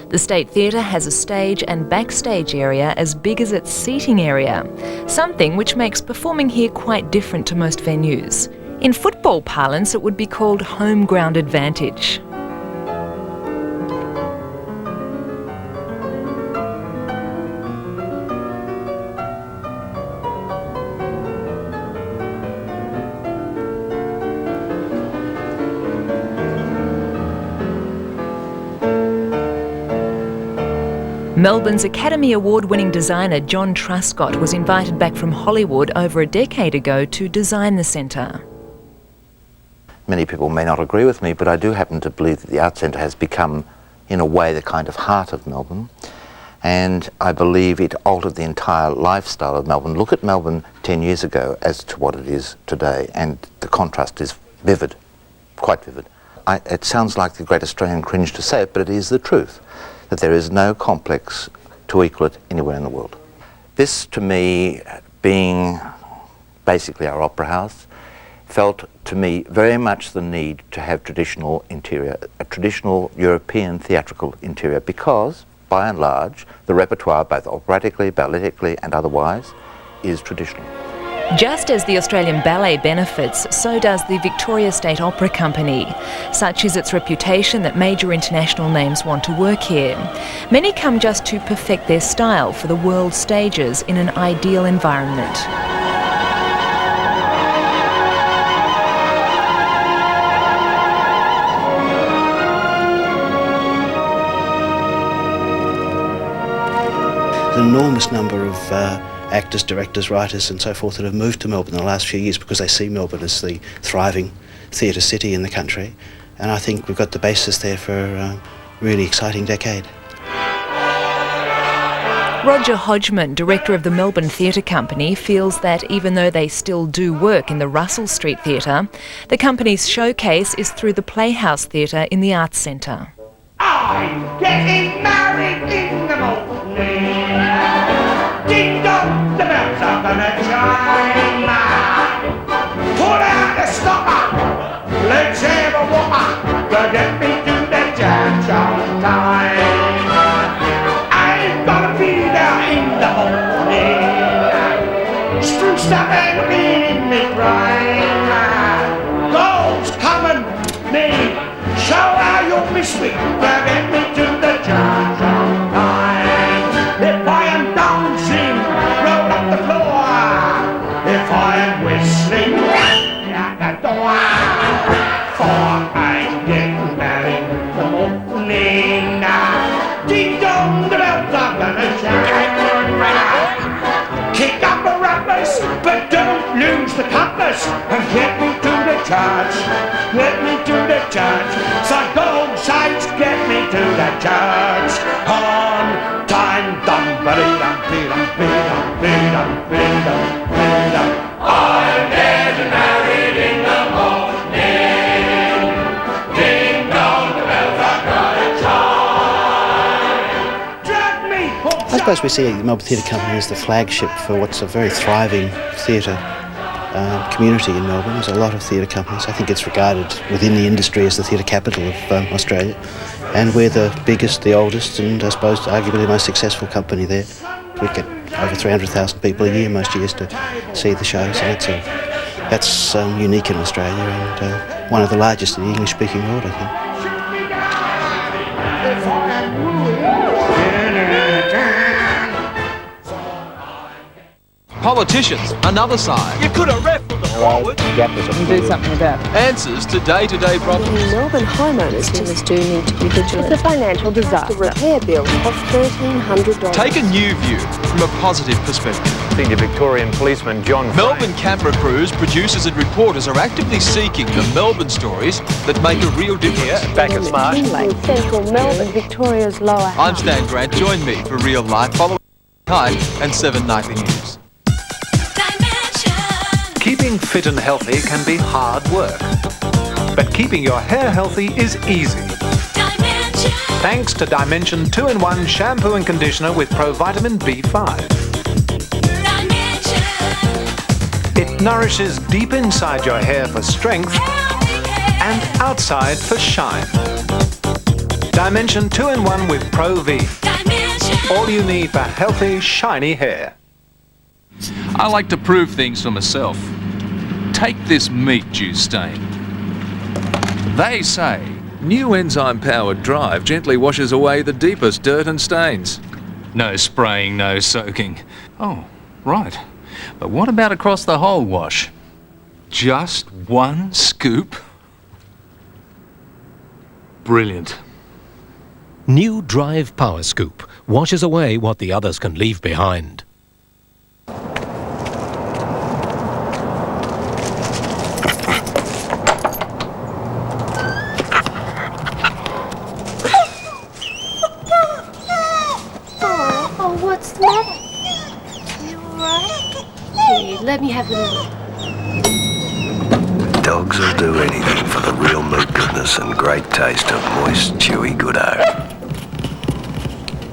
The State Theatre has a stage and backstage area as big as its seating area, something which makes performing here quite different to most venues. In football parlance, it would be called home ground advantage. Melbourne's Academy Award-winning designer John Truscott was invited back from Hollywood over a decade ago to design the centre. Many people may not agree with me, but I do happen to believe that the Art Centre has become, in a way, the kind of heart of Melbourne. And I believe it altered the entire lifestyle of Melbourne. Look at Melbourne 10 years ago as to what it is today, and the contrast is vivid, quite vivid. It sounds like the great Australian cringe to say it, but it is the truth, that there is no complex to equal it anywhere in the world. This, to me, being basically our opera house, felt to me very much the need to have traditional interior, a traditional European theatrical interior, because, by and large, the repertoire, both operatically, balletically and otherwise, is traditional. Just as the Australian Ballet benefits, so does the Victoria State Opera Company. Such is its reputation that major international names want to work here. Many come just to perfect their style for the world stages in an ideal environment. An enormous number of actors, directors, writers and so forth that have moved to Melbourne in the last few years because they see Melbourne as the thriving theatre city in the country, and I think we've got the basis there for a really exciting decade. Roger Hodgman, director of the Melbourne Theatre Company, feels that even though they still do work in the Russell Street Theatre, the company's showcase is through the Playhouse Theatre in the Arts Centre. I'm getting married in the morning. Ding dong, the bells are gonna chime. Pull out the stopper, let's have a whopper to get me to the church on time. I'm gonna be there in the morning, spruced up and clean in me prime. Girls, come and me, show how you'll miss me, to get me to the church on time. If I am dancing, roll up the floor. If I am whistling, out the door. For I'm getting married in the morning. Ding dong, the bells are gonna chime. Kick up the rubbers, but don't lose the compass. And get me to the church, get me to the church. So go sides, get me to the church on time. Dum ba dum dum dum dum. I'm getting married in the morning. Ding dong, the bells are gonna chime. Drag me. I suppose we see the Melbourne Theatre Company as the flagship for what's a very thriving theatre community in Melbourne. There's a lot of theatre companies. I think it's regarded within the industry as the theatre capital of Australia. And we're the biggest, the oldest, and I suppose arguably the most successful company there. We get over 300,000 people a year most years to see the shows, so that's unique in Australia and one of the largest in the English-speaking world, I think. Politicians, another side. You could have raffled the forward. And do something about it. Answers to day-to-day problems. Melbourne homeowners do need to be vigilant. It's a financial disaster. The repair bill of $1,300. Take a new view from a positive perspective. Senior Victorian policeman John Melbourne camera crews, producers and reporters are actively seeking the Melbourne stories that make a real difference. Here, back at Smart. Central Melbourne, Victoria's lower I'm Stan Grant. Join me for Real Life following Tide and 7 Nightly News. Keeping fit and healthy can be hard work, but keeping your hair healthy is easy. Thanks to Dimension 2-in-1 shampoo and conditioner with provitamin B5. It nourishes deep inside your hair for strength and outside for shine. Dimension 2-in-1 with Pro V. All you need for healthy, shiny hair. I like to prove things for myself. Take this meat juice stain. They say new enzyme-powered Drive gently washes away the deepest dirt and stains. No spraying, no soaking. Oh, right. But what about across the whole wash? Just one scoop? Brilliant. New Drive Power Scoop washes away what the others can leave behind. What's the matter? You alright? Here, let me have the milk. Dogs will do anything for the real milk goodness and great taste of moist, chewy Good-O.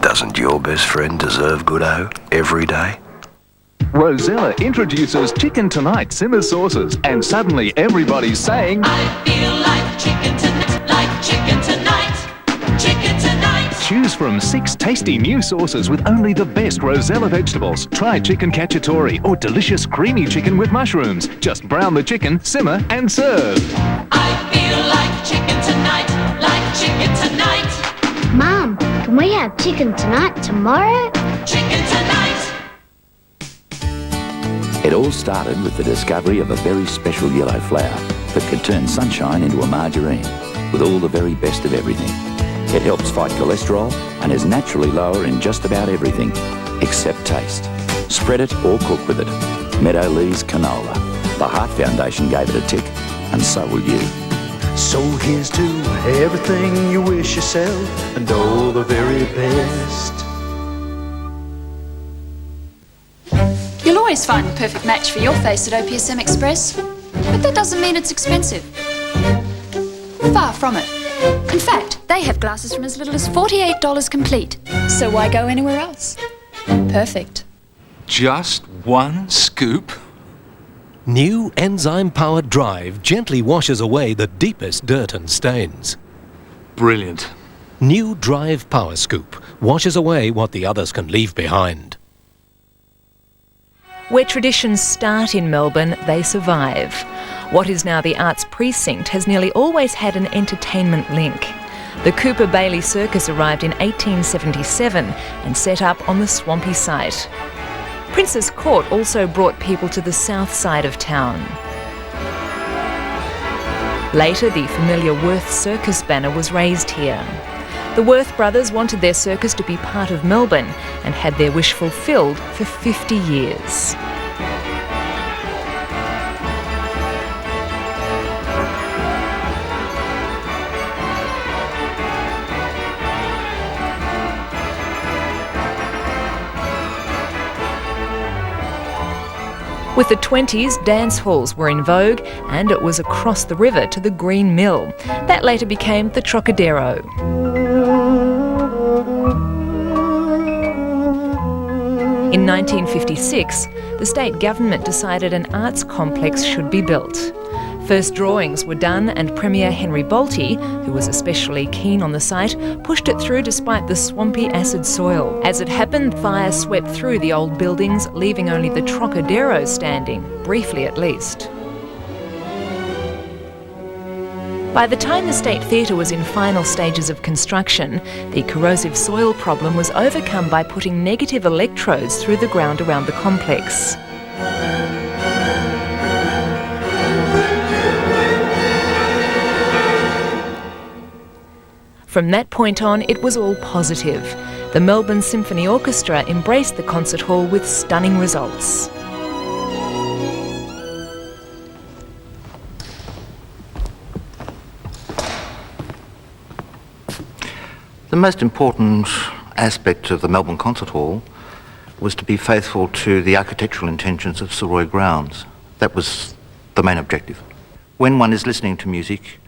Doesn't your best friend deserve Good-O every day? Rosella introduces Chicken Tonight simmer sauces, and suddenly everybody's saying, I feel like chicken tonight, like chicken tonight, chicken tonight. Choose from 6 tasty new sauces with only the best Rosella vegetables. Try chicken cacciatore or delicious creamy chicken with mushrooms. Just brown the chicken, simmer and serve. I feel like chicken tonight, like chicken tonight. Mom, can we have chicken tonight tomorrow? Chicken tonight. It all started with the discovery of a very special yellow flour that could turn sunshine into a margarine with all the very best of everything. It helps fight cholesterol and is naturally lower in just about everything except taste. Spread it or cook with it. Meadow Lee's canola. The Heart Foundation gave it a tick, and so will you. So here's to everything you wish yourself and all the very best. You'll always find the perfect match for your face at OPSM Express, but that doesn't mean it's expensive. Far from it. In fact, they have glasses from as little as $48 complete, so why go anywhere else? Perfect. Just one scoop? New enzyme-powered Drive gently washes away the deepest dirt and stains. Brilliant. New Drive Power Scoop washes away what the others can leave behind. Where traditions start in Melbourne, they survive. What is now the Arts Precinct has nearly always had an entertainment link. The Cooper Bailey Circus arrived in 1877 and set up on the swampy site. Prince's Court also brought people to the south side of town. Later, the familiar Worth Circus banner was raised here. The Worth brothers wanted their circus to be part of Melbourne and had their wish fulfilled for 50 years. With the 20s, dance halls were in vogue, and it was across the river to the Green Mill. That later became the Trocadero. 1956, the state government decided an arts complex should be built. First drawings were done and Premier Henry Bolte, who was especially keen on the site, pushed it through despite the swampy acid soil. As it happened, fire swept through the old buildings, leaving only the Trocadero standing, briefly at least. By the time the State Theatre was in final stages of construction, the corrosive soil problem was overcome by putting negative electrodes through the ground around the complex. From that point on, it was all positive. The Melbourne Symphony Orchestra embraced the concert hall with stunning results. The most important aspect of the Melbourne Concert Hall was to be faithful to the architectural intentions of Sir Roy Grounds. That was the main objective. When one is listening to music,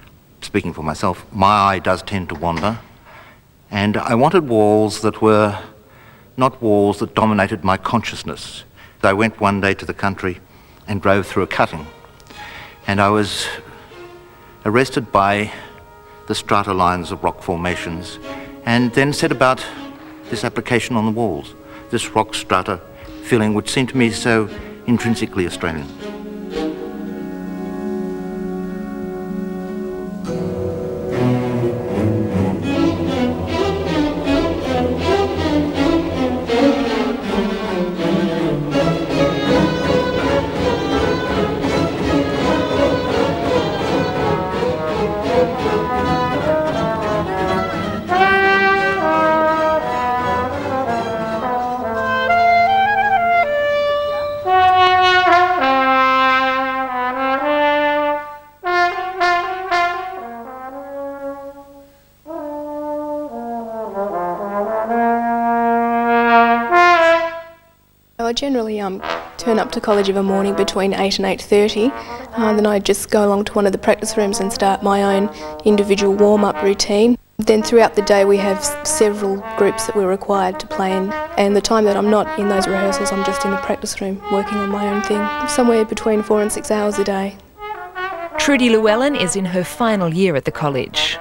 speaking for myself, my eye does tend to wander, and I wanted walls that were not walls that dominated my consciousness. I went one day to the country and drove through a cutting, and I was arrested by the strata lines of rock formations, and then set about this application on the walls, this rock strata feeling which seemed to me so intrinsically Australian. I generally turn up to college of a morning between 8 and 8:30. Then I just go along to one of the practice rooms and start my own individual warm-up routine. Then throughout the day we have several groups that we're required to play in, and the time that I'm not in those rehearsals I'm just in the practice room working on my own thing, somewhere between 4 and 6 hours a day. Trudy Llewellyn is in her final year at the college.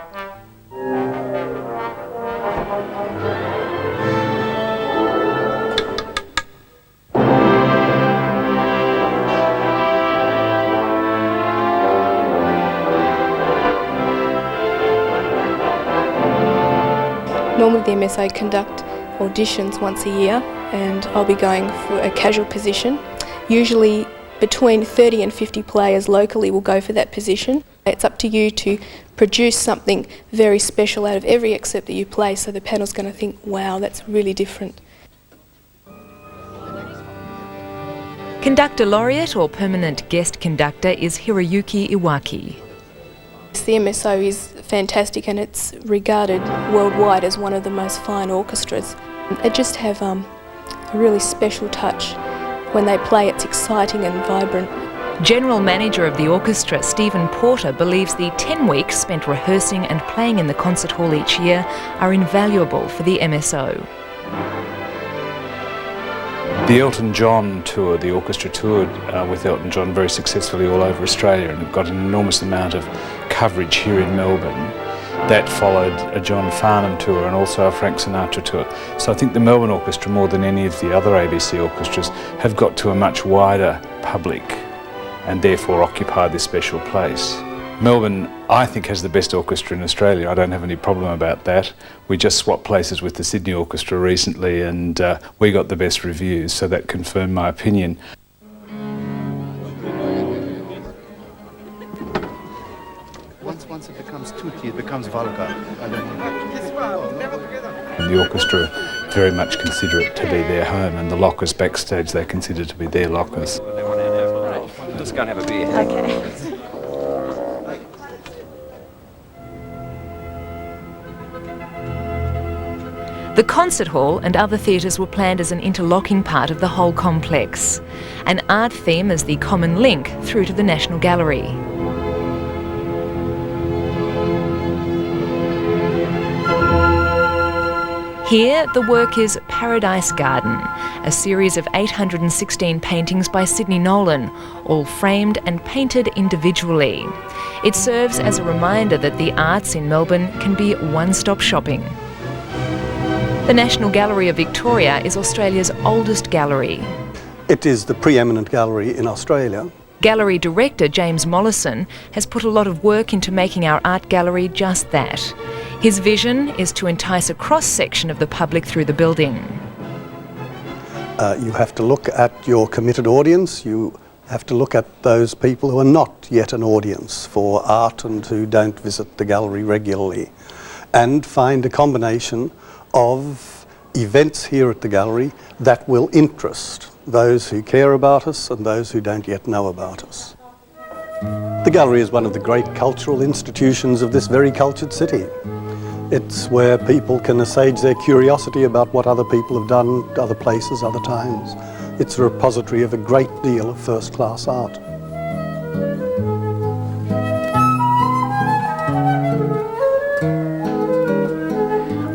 Normally the MSO conduct auditions once a year, and I'll be going for a casual position. Usually between 30 and 50 players locally will go for that position. It's up to you to produce something very special out of every excerpt that you play, so the panel's going to think, wow, that's really different. Conductor laureate or permanent guest conductor is Hiroyuki Iwaki. The MSO is fantastic and it's regarded worldwide as one of the most fine orchestras. They just have a really special touch. When they play, it's exciting and vibrant. General Manager of the orchestra, Stephen Porter, believes the 10 weeks spent rehearsing and playing in the concert hall each year are invaluable for the MSO. The Elton John tour, the orchestra toured with Elton John very successfully all over Australia, and it got an enormous amount of coverage here in Melbourne. That followed a John Farnham tour and also a Frank Sinatra tour. So I think the Melbourne Orchestra, more than any of the other ABC orchestras, have got to a much wider public and therefore occupy this special place. Melbourne, I think, has the best orchestra in Australia. I don't have any problem about that. We just swapped places with the Sydney Orchestra recently, and we got the best reviews, so that confirmed my opinion. Once it becomes tutti, it becomes vulgar. And the orchestra very much consider it to be their home, and the lockers backstage they consider to be their lockers. Let's go and have a beer. Okay. The concert hall and other theatres were planned as an interlocking part of the whole complex. An art theme as the common link through to the National Gallery. Here, the work is Paradise Garden, a series of 816 paintings by Sidney Nolan, all framed and painted individually. It serves as a reminder that the arts in Melbourne can be one-stop shopping. The National Gallery of Victoria is Australia's oldest gallery. It is the preeminent gallery in Australia. Gallery director James Mollison has put a lot of work into making our art gallery just that. His vision is to entice a cross-section of the public through the building. You have to look at your committed audience. You have to look at those people who are not yet an audience for art and who don't visit the gallery regularly, and find a combination of events here at the gallery that will interest those who care about us and those who don't yet know about us. The gallery is one of the great cultural institutions of this very cultured city. It's where people can assuage their curiosity about what other people have done, other places, other times. It's a repository of a great deal of first-class art.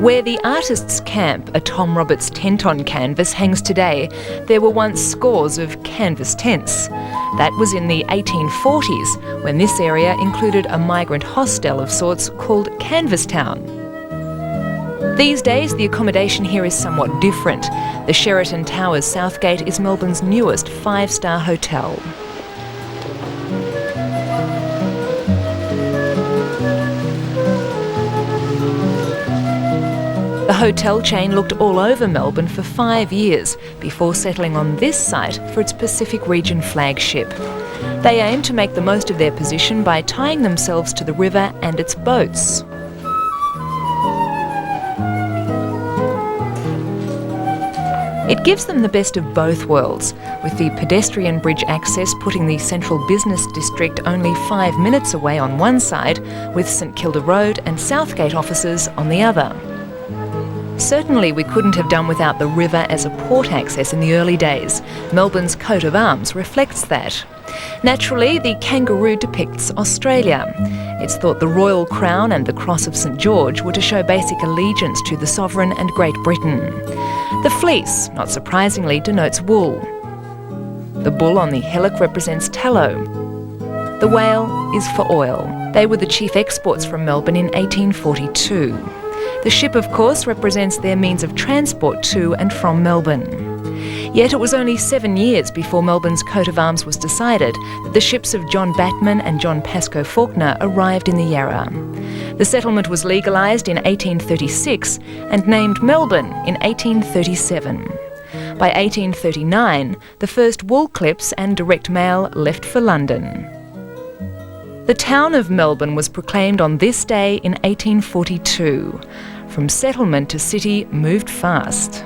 Where the artists' camp, a Tom Roberts tent-on canvas, hangs today, there were once scores of canvas tents. That was in the 1840s, when this area included a migrant hostel of sorts called Canvas Town. These days, the accommodation here is somewhat different. The Sheraton Towers Southgate is Melbourne's newest 5-star hotel. The hotel chain looked all over Melbourne for 5 years before settling on this site for its Pacific region flagship. They aim to make the most of their position by tying themselves to the river and its boats. It gives them the best of both worlds, with the pedestrian bridge access putting the central business district only 5 minutes away on one side, with St Kilda Road and Southgate offices on the other. Certainly we couldn't have done without the river as a port access in the early days. Melbourne's coat of arms reflects that. Naturally, the kangaroo depicts Australia. It's thought the royal crown and the cross of St George were to show basic allegiance to the sovereign and Great Britain. The fleece, not surprisingly, denotes wool. The bull on the hillock represents tallow. The whale is for oil. They were the chief exports from Melbourne in 1842. The ship, of course, represents their means of transport to and from Melbourne. Yet it was only 7 years before Melbourne's coat of arms was decided that the ships of John Batman and John Pascoe Fawkner arrived in the Yarra. The settlement was legalised in 1836 and named Melbourne in 1837. By 1839, the first wool clips and direct mail left for London. The town of Melbourne was proclaimed on this day in 1842. From settlement to city moved fast.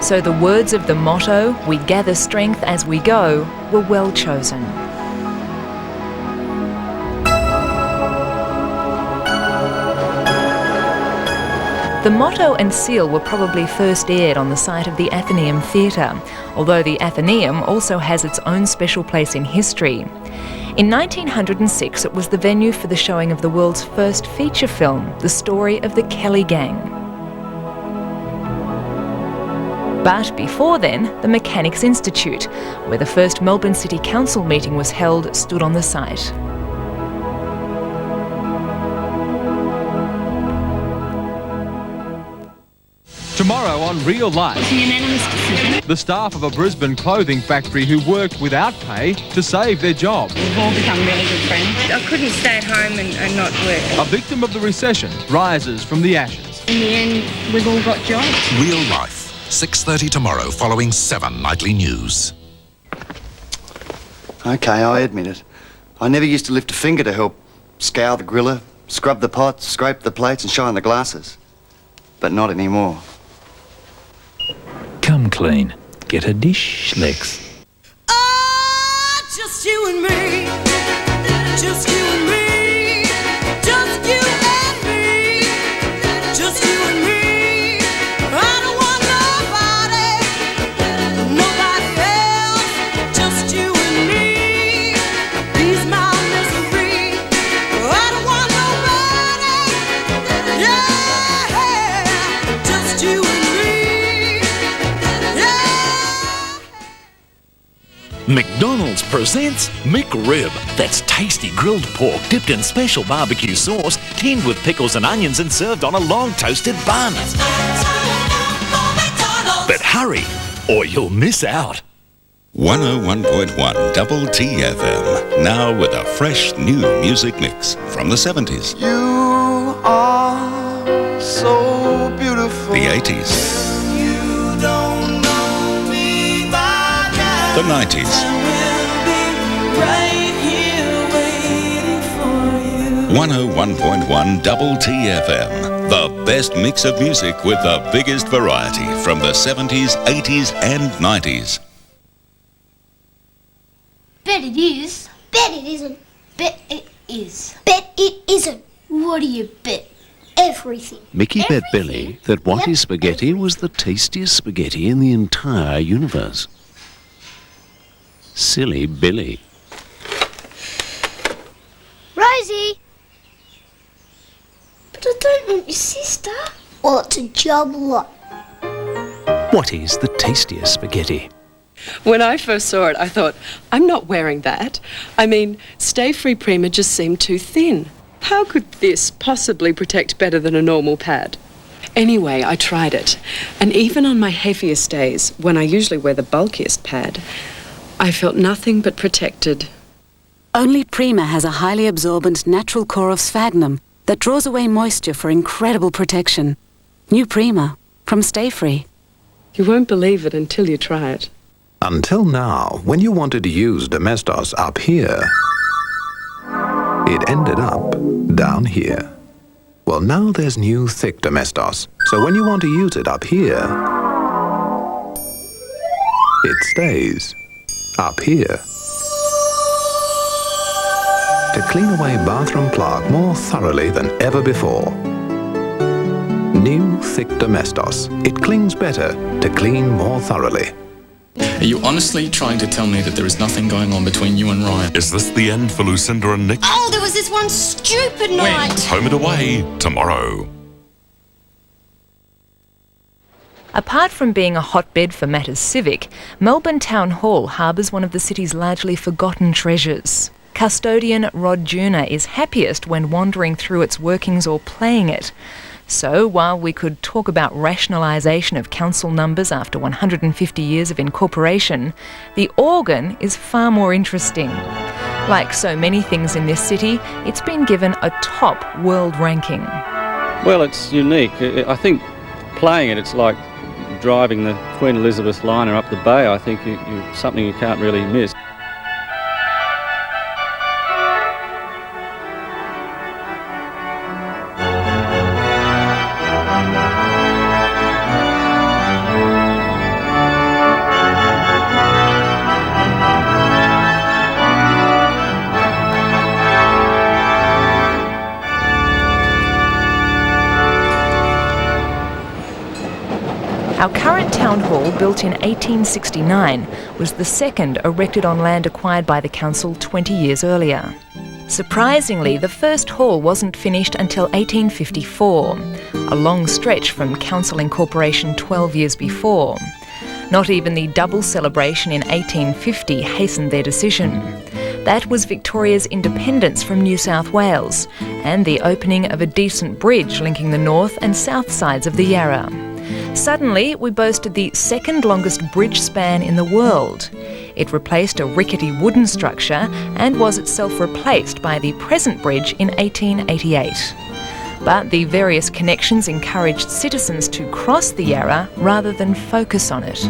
So the words of the motto, "We gather strength as we go," were well chosen. The motto and seal were probably first aired on the site of the Athenaeum Theatre, although the Athenaeum also has its own special place in history. In 1906, it was the venue for the showing of the world's first feature film, The Story of the Kelly Gang. But before then, the Mechanics Institute, where the first Melbourne City Council meeting was held, stood on the site. Tomorrow on Real Life. It's a unanimous decision. The staff of a Brisbane clothing factory who worked without pay to save their job. We've all become really good friends. I couldn't stay at home and not work. A victim of the recession rises from the ashes. In the end, we've all got jobs. Real Life, 6:30 tomorrow, following 7 nightly news. OK, I admit it. I never used to lift a finger to help scour the griller, scrub the pots, scrape the plates and shine the glasses. But not anymore. Come clean. Get a dish, Lex. Oh, just you and me. Just you and me. Just you and me. Just you and me. I don't want nobody else. Just you and me. Ease my misery. I don't want nobody. Yeah. Just you and me. McDonald's presents McRib. That's tasty grilled pork dipped in special barbecue sauce, tinned with pickles and onions and served on a long toasted bun. But hurry, or you'll miss out. 101.1 Double TFM, now with a fresh new music mix from the 70s, You are so beautiful. the 80s, You don't know me by now. the 90s, Right here waiting for you. 101.1 Double TFM, the best mix of music with the biggest variety from the 70s, 80s and 90s. Bet it is. Bet it isn't. Bet it is. Bet it isn't. What do you bet? Everything. Mickey bet Billy that Watty's spaghetti was the tastiest spaghetti in the entire universe. Silly Billy. Rosie! But I don't want your sister. Well, it's a job lot. Watty's the tastiest spaghetti. When I first saw it, I thought, I'm not wearing that. I mean, Stay Free Prima just seemed too thin. How could this possibly protect better than a normal pad? Anyway, I tried it. And even on my heaviest days, when I usually wear the bulkiest pad, I felt nothing but protected. Only Prima has a highly absorbent natural core of sphagnum that draws away moisture for incredible protection. New Prima from Stay Free. You won't believe it until you try it. Until now, when you wanted to use Domestos up here, it ended up down here. Well, now there's new thick Domestos, so when you want to use it up here, it stays up here. To clean away bathroom plaque more thoroughly than ever before. New thick Domestos. It clings better to clean more thoroughly. Are you honestly trying to tell me that there is nothing going on between you and Ryan? Is this the end for Lucinda and Nick? Oh, there was this one stupid night. Home and away tomorrow. Apart from being a hotbed for matters civic, Melbourne Town Hall harbours one of the city's largely forgotten treasures. Custodian Rod Juna is happiest when wandering through its workings or playing it. So, while we could talk about rationalisation of council numbers after 150 years of incorporation, the organ is far more interesting. Like so many things in this city, it's been given a top world ranking. Well, it's unique. I think playing it, it's like driving the Queen Elizabeth liner up the bay. I think something you can't really miss. Our current town hall, built in 1869, was the second erected on land acquired by the council 20 years earlier. Surprisingly, the first hall wasn't finished until 1854, a long stretch from council incorporation 12 years before. Not even the double celebration in 1850 hastened their decision. That was Victoria's independence from New South Wales and the opening of a decent bridge linking the north and south sides of the Yarra. Suddenly, we boasted the second longest bridge span in the world. It replaced a rickety wooden structure and was itself replaced by the present bridge in 1888. But the various connections encouraged citizens to cross the Yarra rather than focus on it.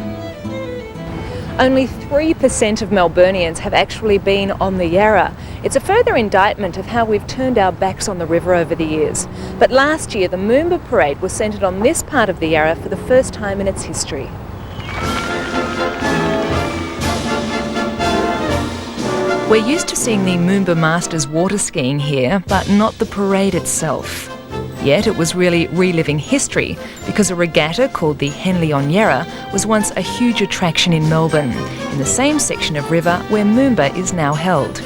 Only 3% of Melburnians have actually been on the Yarra. It's a further indictment of how we've turned our backs on the river over the years. But last year, the Moomba Parade was centred on this part of the Yarra for the first time in its history. We're used to seeing the Moomba Masters water skiing here, but not the parade itself. Yet it was really reliving history, because a regatta called the Henley on Yarra was once a huge attraction in Melbourne, in the same section of river where Moomba is now held.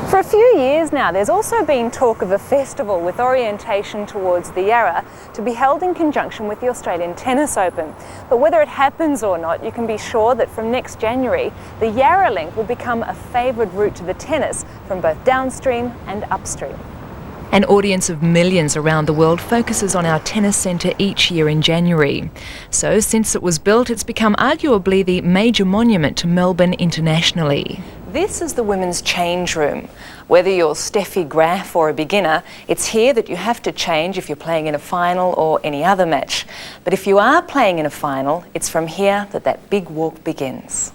For a few years now, there's also been talk of a festival with orientation towards the Yarra to be held in conjunction with the Australian Tennis Open. But whether it happens or not, you can be sure that from next January, the Yarra Link will become a favoured route to the tennis from both downstream and upstream. An audience of millions around the world focuses on our tennis centre each year in January. So since it was built, it's become arguably the major monument to Melbourne internationally. This is the women's change room. Whether you're Steffi Graf or a beginner, it's here that you have to change if you're playing in a final or any other match. But if you are playing in a final, it's from here that that big walk begins.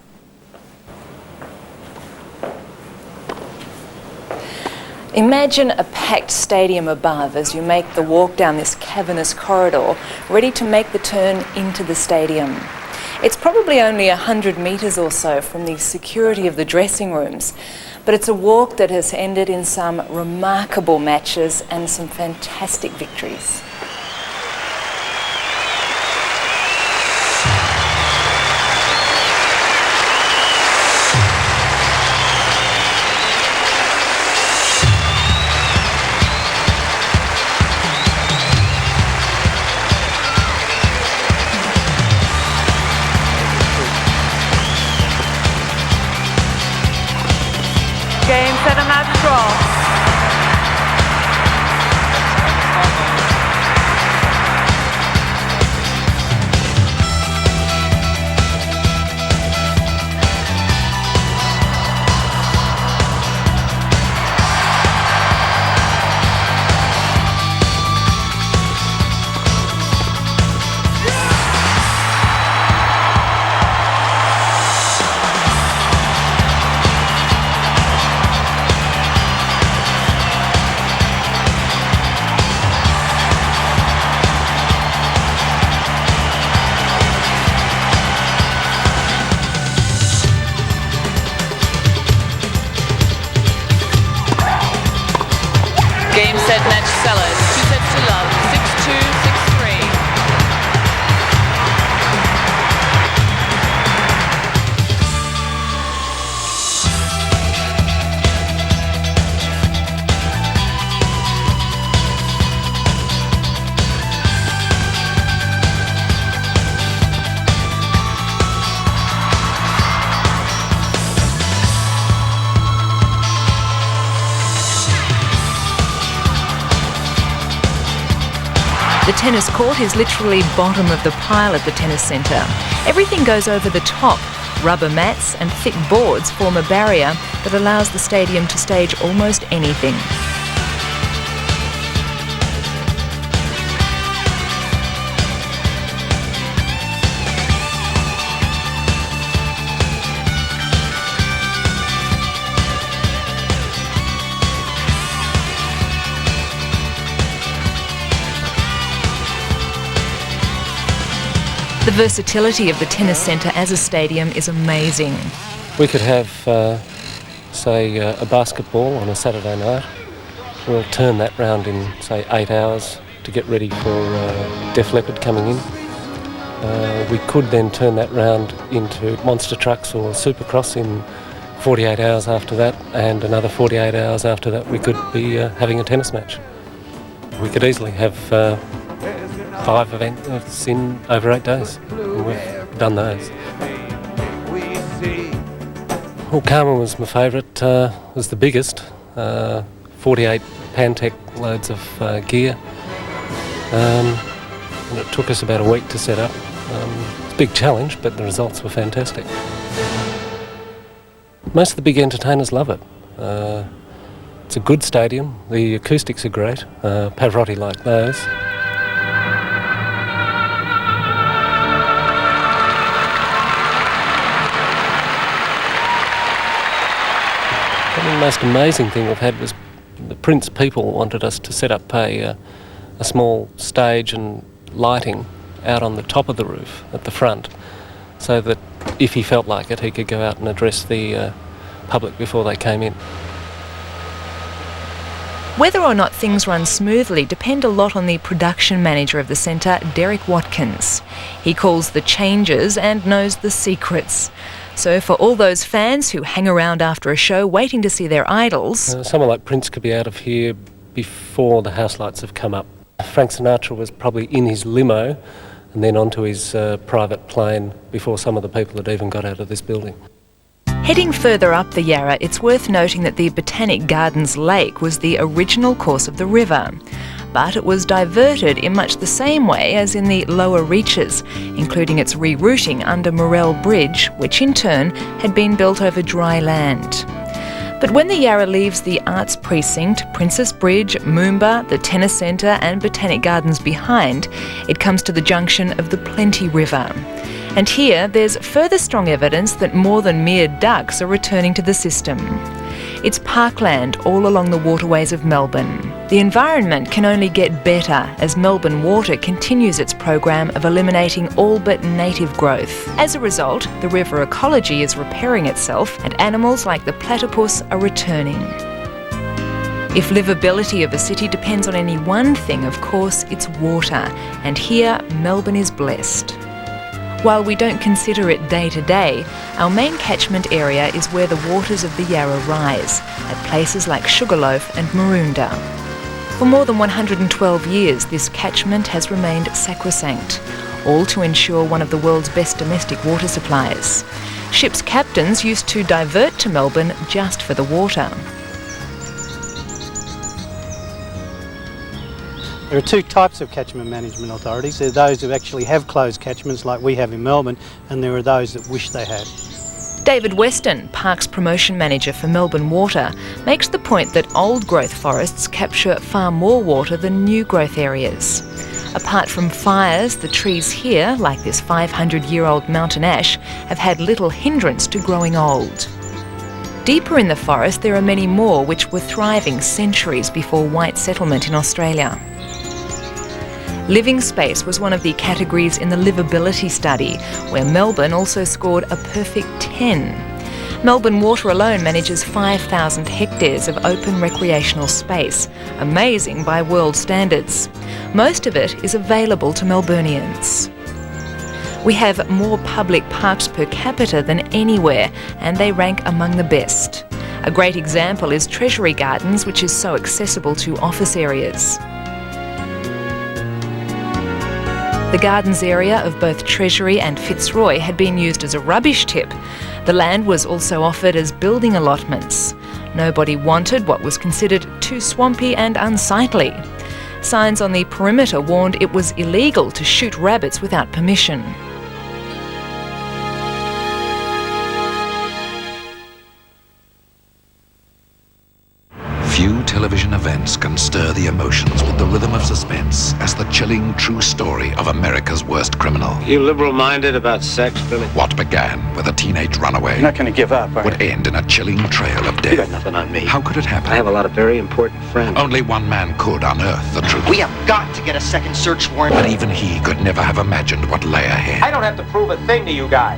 Imagine a packed stadium above as you make the walk down this cavernous corridor, ready to make the turn into the stadium. It's probably only 100 metres or so from the security of the dressing rooms, but it's a walk that has ended in some remarkable matches and some fantastic victories. Game, set and match, draw. Game, set, match, Sellers. 2 sets to love. 6-2, 6-3. The tennis court is literally bottom of the pile at the tennis centre. Everything goes over the top. Rubber mats and thick boards form a barrier that allows the stadium to stage almost anything. The versatility of the tennis centre as a stadium is amazing. We could have, say, a basketball on a Saturday night. We'll turn that round in, say, 8 hours to get ready for Def Leppard coming in. We could then turn that round into monster trucks or supercross in 48 hours after that, and another 48 hours after that we could be having a tennis match. We could easily have 5 events in over 8 days, and we've done those. Well, Carmen was my favourite, was the biggest, 48 Pantec loads of gear, and it took us about a week to set up. It's a big challenge, but the results were fantastic. Most of the big entertainers love it. It's a good stadium, the acoustics are great, Pavarotti liked those. The most amazing thing we've had was the Prince people wanted us to set up a small stage and lighting out on the top of the roof at the front, so that if he felt like it, he could go out and address the public before they came in. Whether or not things run smoothly depend a lot on the production manager of the centre, Derek Watkins. He calls the changes and knows the secrets. So for all those fans who hang around after a show waiting to see their idols... someone like Prince could be out of here before the house lights have come up. Frank Sinatra was probably in his limo and then onto his private plane before some of the people had even got out of this building. Heading further up the Yarra, it's worth noting that the Botanic Gardens Lake was the original course of the river. But it was diverted in much the same way as in the lower reaches, including its rerouting under Morell Bridge, which in turn had been built over dry land. But when the Yarra leaves the Arts Precinct, Princess Bridge, Moomba, the Tennis Centre and Botanic Gardens behind, it comes to the junction of the Plenty River. And here there's further strong evidence that more than mere ducks are returning to the system. It's parkland all along the waterways of Melbourne. The environment can only get better as Melbourne Water continues its program of eliminating all but native growth. As a result, the river ecology is repairing itself and animals like the platypus are returning. If livability of a city depends on any one thing, of course, it's water. And here, Melbourne is blessed. While we don't consider it day to day, our main catchment area is where the waters of the Yarra rise, at places like Sugarloaf and Maroondah. For more than 112 years, this catchment has remained sacrosanct, all to ensure one of the world's best domestic water supplies. Ships' captains used to divert to Melbourne just for the water. There are two types of catchment management authorities. There are those who actually have closed catchments like we have in Melbourne, and there are those that wish they had. David Weston, Parks Promotion Manager for Melbourne Water, makes the point that old growth forests capture far more water than new growth areas. Apart from fires, the trees here, like this 500-year-old mountain ash, have had little hindrance to growing old. Deeper in the forest there are many more which were thriving centuries before white settlement in Australia. Living space was one of the categories in the livability study, where Melbourne also scored a perfect 10. Melbourne Water alone manages 5,000 hectares of open recreational space, amazing by world standards. Most of it is available to Melburnians. We have more public parks per capita than anywhere, and they rank among the best. A great example is Treasury Gardens, which is so accessible to office areas. The gardens area of both Treasury and Fitzroy had been used as a rubbish tip. The land was also offered as building allotments. Nobody wanted what was considered too swampy and unsightly. Signs on the perimeter warned it was illegal to shoot rabbits without permission. Few television events can stir the emotions with the rhythm of suspense as the chilling true story of America's worst criminal. You liberal-minded about sex, Billy? What began with a teenage runaway You're not going to give up, are you? would end in a chilling trail of death. You got nothing on me. How could it happen? I have a lot of very important friends. Only one man could unearth the truth. We have got to get a second search warrant. But even he could never have imagined what lay ahead. I don't have to prove a thing to you guys.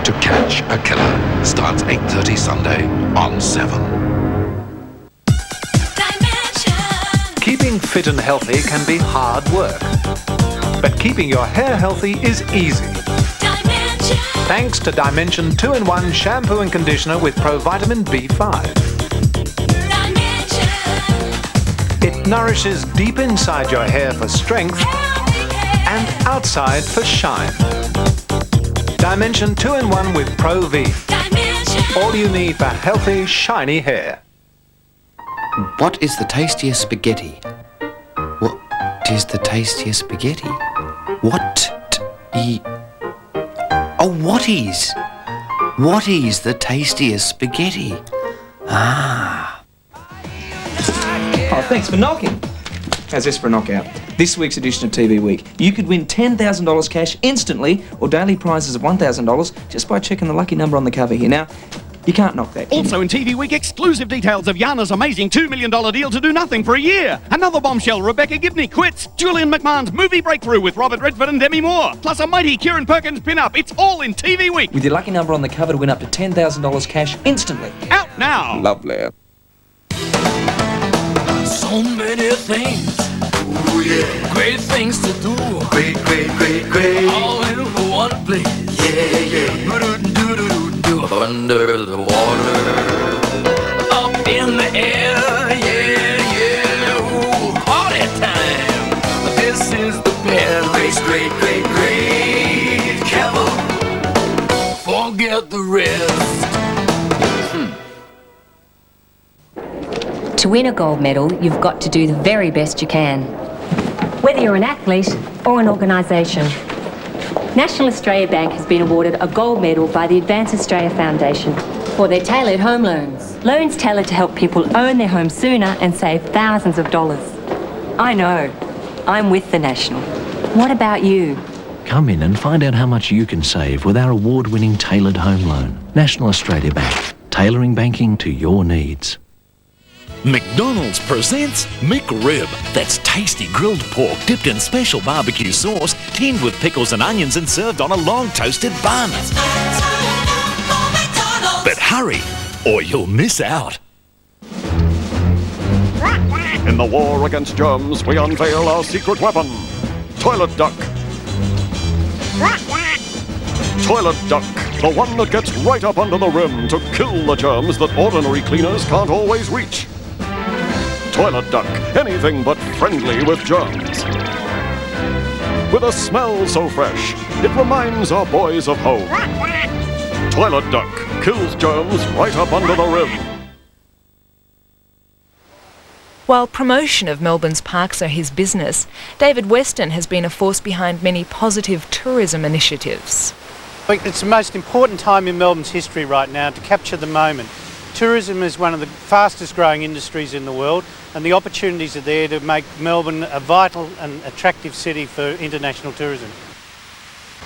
To Catch a Killer starts 8:30 Sunday on 7. Keeping fit and healthy can be hard work, but keeping your hair healthy is easy. Thanks to Dimension 2-in-1 shampoo and conditioner with provitamin B5. It nourishes deep inside your hair for strength and outside for shine. Dimension 2-in-1 with Pro V. All you need for healthy, shiny hair. What is the tastiest spaghetti? What is the tastiest spaghetti? What is the tastiest spaghetti? Ah. Oh, thanks for knocking. How's this for a knockout? This week's edition of TV Week. You could win $10,000 cash instantly or daily prizes of $1,000 just by checking the lucky number on the cover here. Now, you can't knock that. Also in TV Week, exclusive details of Yana's amazing $2 million deal to do nothing for a year. Another bombshell, Rebecca Gibney quits. Julian McMahon's movie breakthrough with Robert Redford and Demi Moore. Plus a mighty Kieran Perkins pin-up. It's all in TV Week. With your lucky number on the cover to win up to $10,000 cash instantly. Out now. Lovely. So many things. Ooh, yeah. Great things to do. Great. All in one place. Yeah. Under the water. Up in the air. Yeah. Ooh, party time. This is the best. Great. Careful. Forget the rest. To win a gold medal, you've got to do the very best you can. Whether you're an athlete or an organisation. National Australia Bank has been awarded a gold medal by the Advance Australia Foundation for their tailored home loans. Loans tailored to help people own their home sooner and save thousands of dollars. I know. I'm with the National. What about you? Come in and find out how much you can save with our award-winning tailored home loan. National Australia Bank. Tailoring banking to your needs. McDonald's presents McRib. That's tasty grilled pork dipped in special barbecue sauce, tinned with pickles and onions and served on a long toasted bun. But hurry, or you'll miss out. In the war against germs, we unveil our secret weapon, Toilet Duck. Toilet Duck, the one that gets right up under the rim to kill the germs that ordinary cleaners can't always reach. Toilet Duck, anything but friendly with germs. With a smell so fresh, it reminds our boys of home. Toilet Duck kills germs right up under the rim. While promotion of Melbourne's parks are his business, David Weston has been a force behind many positive tourism initiatives. It's the most important time in Melbourne's history right now to capture the moment. Tourism is one of the fastest growing industries in the world, and the opportunities are there to make Melbourne a vital and attractive city for international tourism.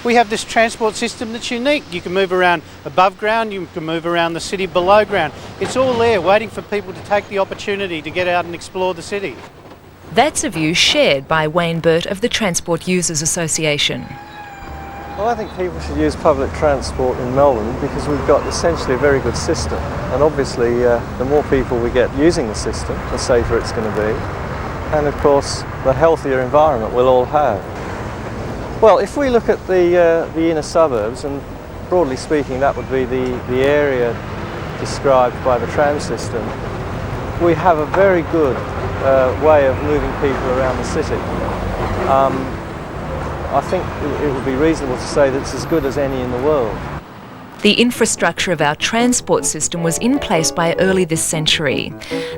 We have this transport system that's unique. You can move around above ground, you can move around the city below ground. It's all there waiting for people to take the opportunity to get out and explore the city. That's a view shared by Wayne Burt of the Transport Users Association. Well, I think people should use public transport in Melbourne because we've got essentially a very good system. And obviously, the more people we get using the system, the safer it's going to be. And of course, the healthier environment we'll all have. Well, if we look at the inner suburbs, and broadly speaking, that would be the area described by the tram system, we have a very good way of moving people around the city. I think it would be reasonable to say that it's as good as any in the world. The infrastructure of our transport system was in place by early this century.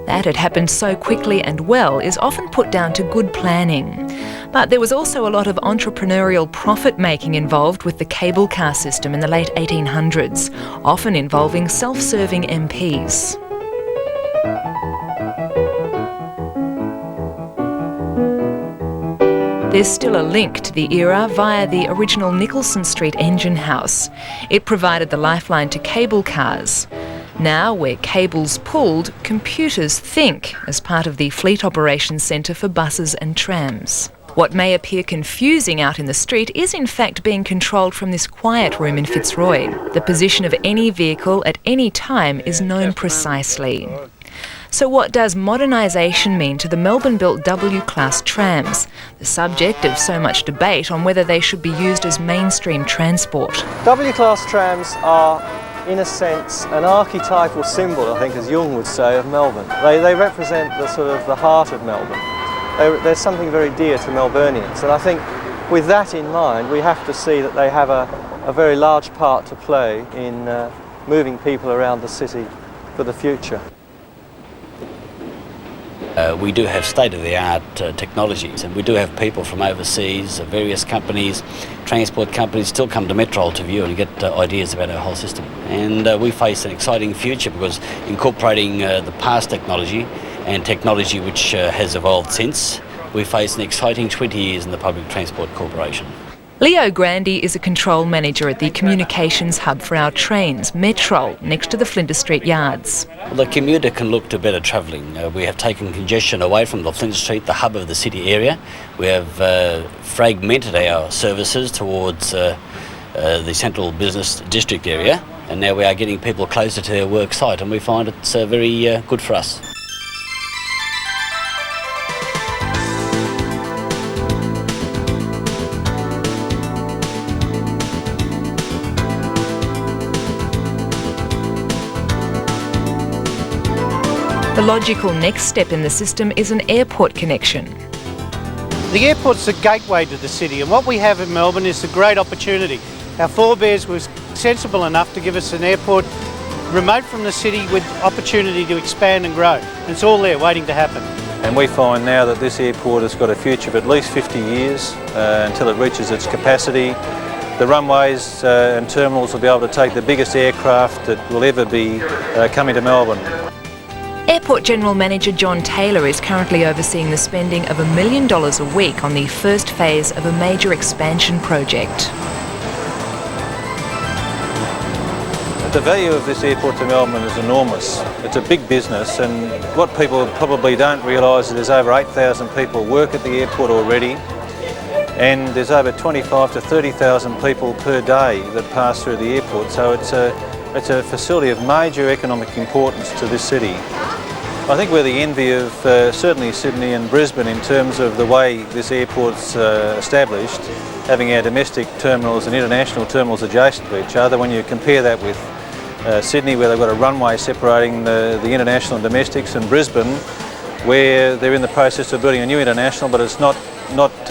That had happened so quickly and well is often put down to good planning. But there was also a lot of entrepreneurial profit-making involved with the cable car system in the late 1800s, often involving self-serving MPs. There's still a link to the era via the original Nicholson Street engine house. It provided the lifeline to cable cars. Now, where cables pulled, computers think as part of the Fleet Operations Centre for buses and trams. What may appear confusing out in the street is in fact being controlled from this quiet room in Fitzroy. The position of any vehicle at any time is known precisely. So what does modernisation mean to the Melbourne-built W-class trams, the subject of so much debate on whether they should be used as mainstream transport? W-class trams are, in a sense, an archetypal symbol, I think, as Jung would say, of Melbourne. They represent the sort of the heart of Melbourne. There's something very dear to Melburnians, and I think with that in mind, we have to see that they have a very large part to play in moving people around the city for the future. We do have state-of-the-art technologies, and we do have people from overseas, various companies, transport companies, still come to Metrol to view and get ideas about our whole system. And we face an exciting future because incorporating the past technology and technology which has evolved since, we face an exciting 20 years in the Public Transport Corporation. Leo Grandy is a control manager at the communications hub for our trains, Metrol, next to the Flinders Street yards. The commuter can look to better travelling. We have taken congestion away from the Flinders Street, the hub of the city area. We have fragmented our services towards the central business district area, and now we are getting people closer to their work site, and we find it's very good for us. The logical next step in the system is an airport connection. The airport's the gateway to the city, and what we have in Melbourne is a great opportunity. Our forebears were sensible enough to give us an airport remote from the city with opportunity to expand and grow. And it's all there waiting to happen. And we find now that this airport has got a future of at least 50 years until it reaches its capacity. The runways and terminals will be able to take the biggest aircraft that will ever be coming to Melbourne. Airport General Manager John Taylor is currently overseeing the spending of $1 million a week on the first phase of a major expansion project. The value of this airport to Melbourne is enormous. It's a big business, and what people probably don't realise is there's over 8,000 people work at the airport already, and there's over 25 to 30,000 people per day that pass through the airport, so it's a facility of major economic importance to this city. I think we're the envy of certainly Sydney and Brisbane in terms of the way this airport's established, having our domestic terminals and international terminals adjacent to each other. When you compare that with Sydney, where they've got a runway separating the international and domestics, and Brisbane, where they're in the process of building a new international, but it's not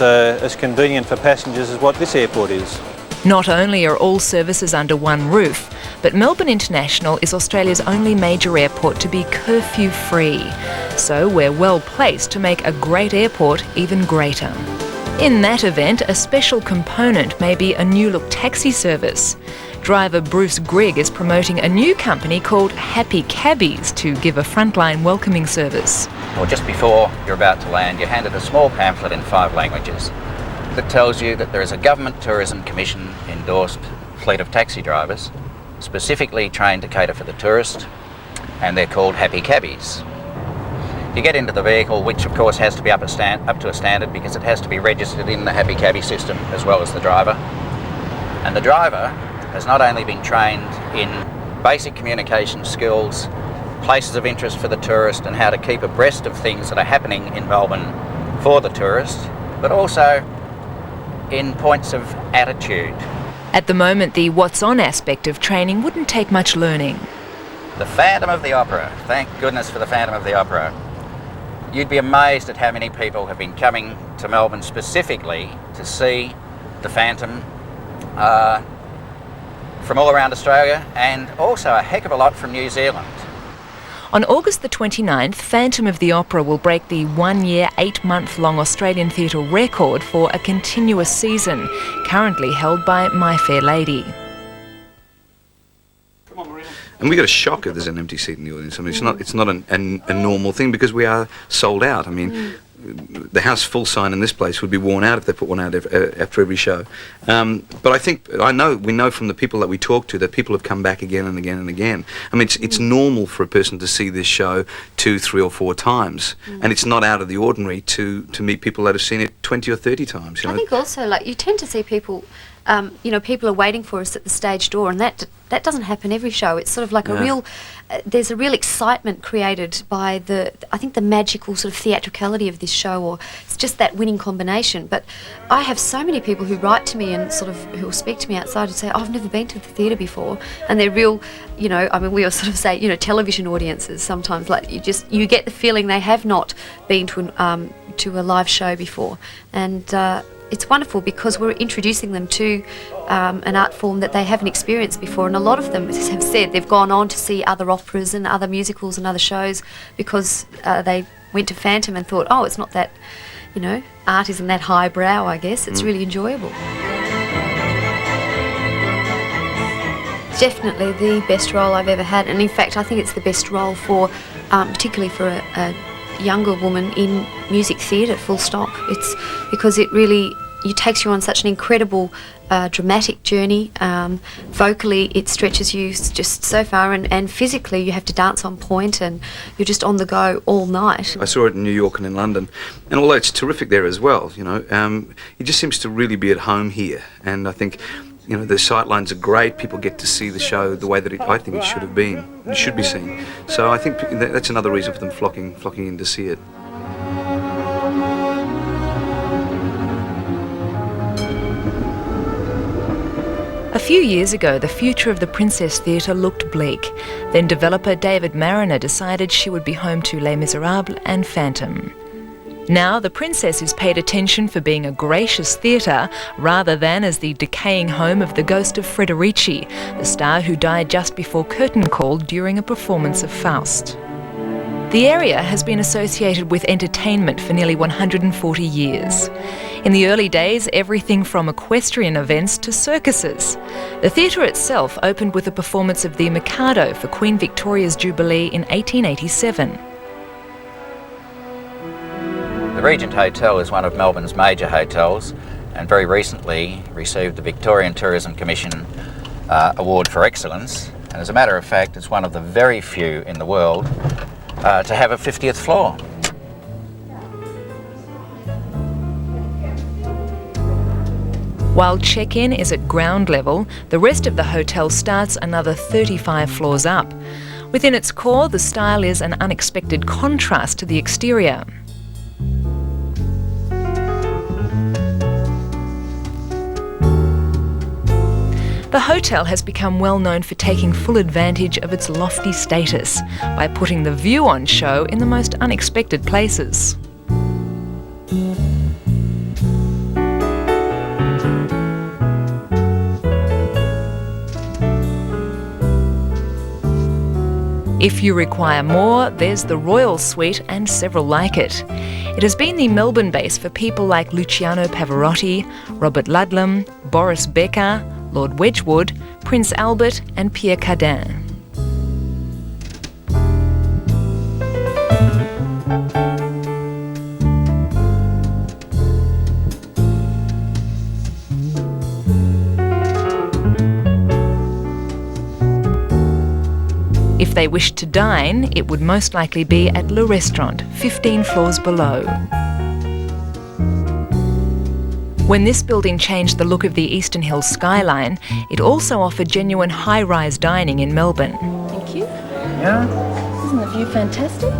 as convenient for passengers as what this airport is. Not only are all services under one roof, but Melbourne International is Australia's only major airport to be curfew-free. So we're well placed to make a great airport even greater. In that event, a special component may be a new-look taxi service. Driver Bruce Grigg is promoting a new company called Happy Cabbies to give a frontline welcoming service. Well, just before you're about to land, you're handed a small pamphlet in 5 languages that tells you that there is a Government Tourism Commission endorsed fleet of taxi drivers specifically trained to cater for the tourist, and they're called Happy Cabbies. You get into the vehicle, which of course has to be up to a standard because it has to be registered in the Happy Cabbie system as well as the driver. And the driver has not only been trained in basic communication skills, places of interest for the tourist and how to keep abreast of things that are happening in Melbourne for the tourist, but also in points of attitude. At the moment, the what's on aspect of training wouldn't take much learning. The Phantom of the Opera. Thank goodness for the Phantom of the Opera. You'd be amazed at how many people have been coming to Melbourne specifically to see the Phantom from all around Australia, and also a heck of a lot from New Zealand. On August the 29th, Phantom of the Opera will break the 1-year, 8-month-long Australian theatre record for a continuous season, currently held by My Fair Lady. And we get a shock if there's an empty seat in the audience. I mean, it's not a normal thing because we are sold out. I mean, the house full sign in this place would be worn out if they put one out after every show. But we know from the people that we talk to that people have come back again and again and again. I mean, it's normal for a person to see this show 2, 3 or 4 times, and it's not out of the ordinary to meet people that have seen it 20 or 30 times. You know? I think also, like, you tend to see people, people are waiting for us at the stage door, and that doesn't happen every show. It's sort of like a real, there's a real excitement created by the magical sort of theatricality of this show, or it's just that winning combination. But I have so many people who write to me and sort of who will speak to me outside and say, oh, I've never been to the theatre before, and they're real, we all sort of say, television audiences sometimes, like you get the feeling they have not been to a live show before, and it's wonderful because we're introducing them to an art form that they haven't experienced before, and a lot of them have said they've gone on to see other operas and other musicals and other shows because they went to Phantom and thought, oh, it's not that, you know, art isn't that highbrow, I guess. It's really enjoyable. Definitely the best role I've ever had, and in fact I think it's the best role for, particularly for a younger woman in music theatre, full stop. It's because it takes you on such an incredible dramatic journey. Vocally it stretches you just so far, and physically you have to dance on point and you're just on the go all night. I saw it in New York and in London, and although it's terrific there as well, you know, it just seems to really be at home here, and I think, you know, the sightlines are great. People get to see the show the way that I think it should have been. It should be seen. So I think that's another reason for them flocking in to see it. A few years ago, the future of the Princess Theatre looked bleak. Then developer David Mariner decided she would be home to Les Miserables and Phantom. Now the Princess is paid attention for being a gracious theatre rather than as the decaying home of the ghost of Frederici, the star who died just before curtain call during a performance of Faust. The area has been associated with entertainment for nearly 140 years. In the early days, everything from equestrian events to circuses. The theatre itself opened with a performance of The Mikado for Queen Victoria's Jubilee in 1887. The Regent Hotel is one of Melbourne's major hotels and very recently received the Victorian Tourism Commission Award for Excellence. And as a matter of fact, it's one of the very few in the world to have a 50th floor. While check-in is at ground level, the rest of the hotel starts another 35 floors up. Within its core, the style is an unexpected contrast to the exterior. The hotel has become well known for taking full advantage of its lofty status by putting the view on show in the most unexpected places. If you require more, there's the Royal Suite and several like it. It has been the Melbourne base for people like Luciano Pavarotti, Robert Ludlam, Boris Becker, Lord Wedgwood, Prince Albert and Pierre Cardin. If they wished to dine, it would most likely be at Le Restaurant, 15 floors below. When this building changed the look of the Eastern Hills skyline, it also offered genuine high-rise dining in Melbourne. Thank you. Yeah. Isn't the view fantastic?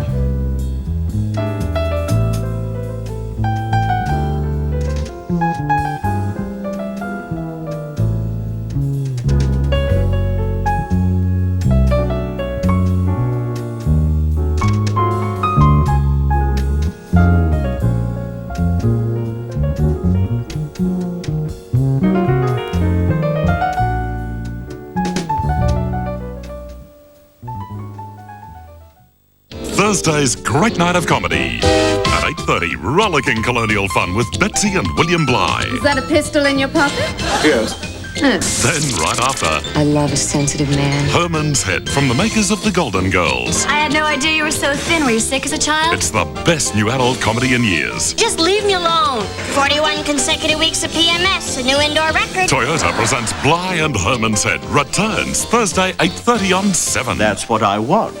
Thursday's Great Night of Comedy. At 8:30, rollicking colonial fun with Betsy and William Bligh. Is that a pistol in your pocket? Yes. Then, right after, I love a sensitive man. Herman's Head from the makers of The Golden Girls. I had no idea you were so thin. Were you sick as a child? It's the best new adult comedy in years. Just leave me alone. 41 consecutive weeks of PMS, a new indoor record. Toyota presents Bligh and Herman's Head. Returns Thursday, 8:30 on 7. That's what I want.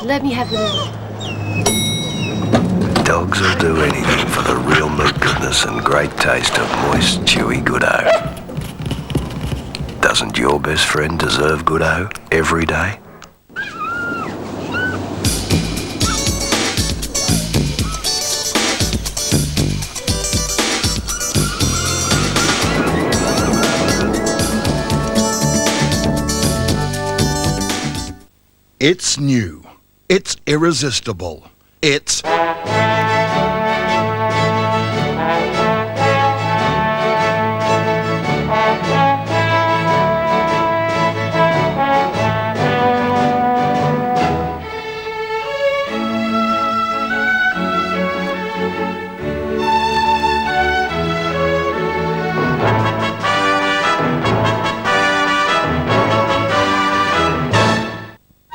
Let me have them. Dogs will do anything for the real meat goodness and great taste of moist, chewy Good-O. Doesn't your best friend deserve Good-O every day? It's new. It's irresistible. It's...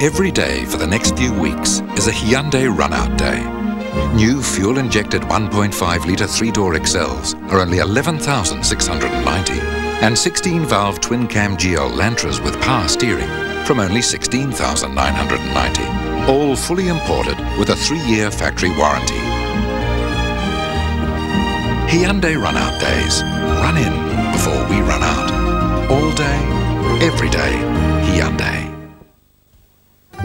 Every day for the next few weeks is a Hyundai run-out day. New fuel-injected 1.5-litre three-door XLs are only $11,690, and 16-valve twin-cam GL Lantras with power steering from only $16,990. All fully imported with a 3-year factory warranty. Hyundai run-out days. Run in before we run out. All day, every day, Hyundai.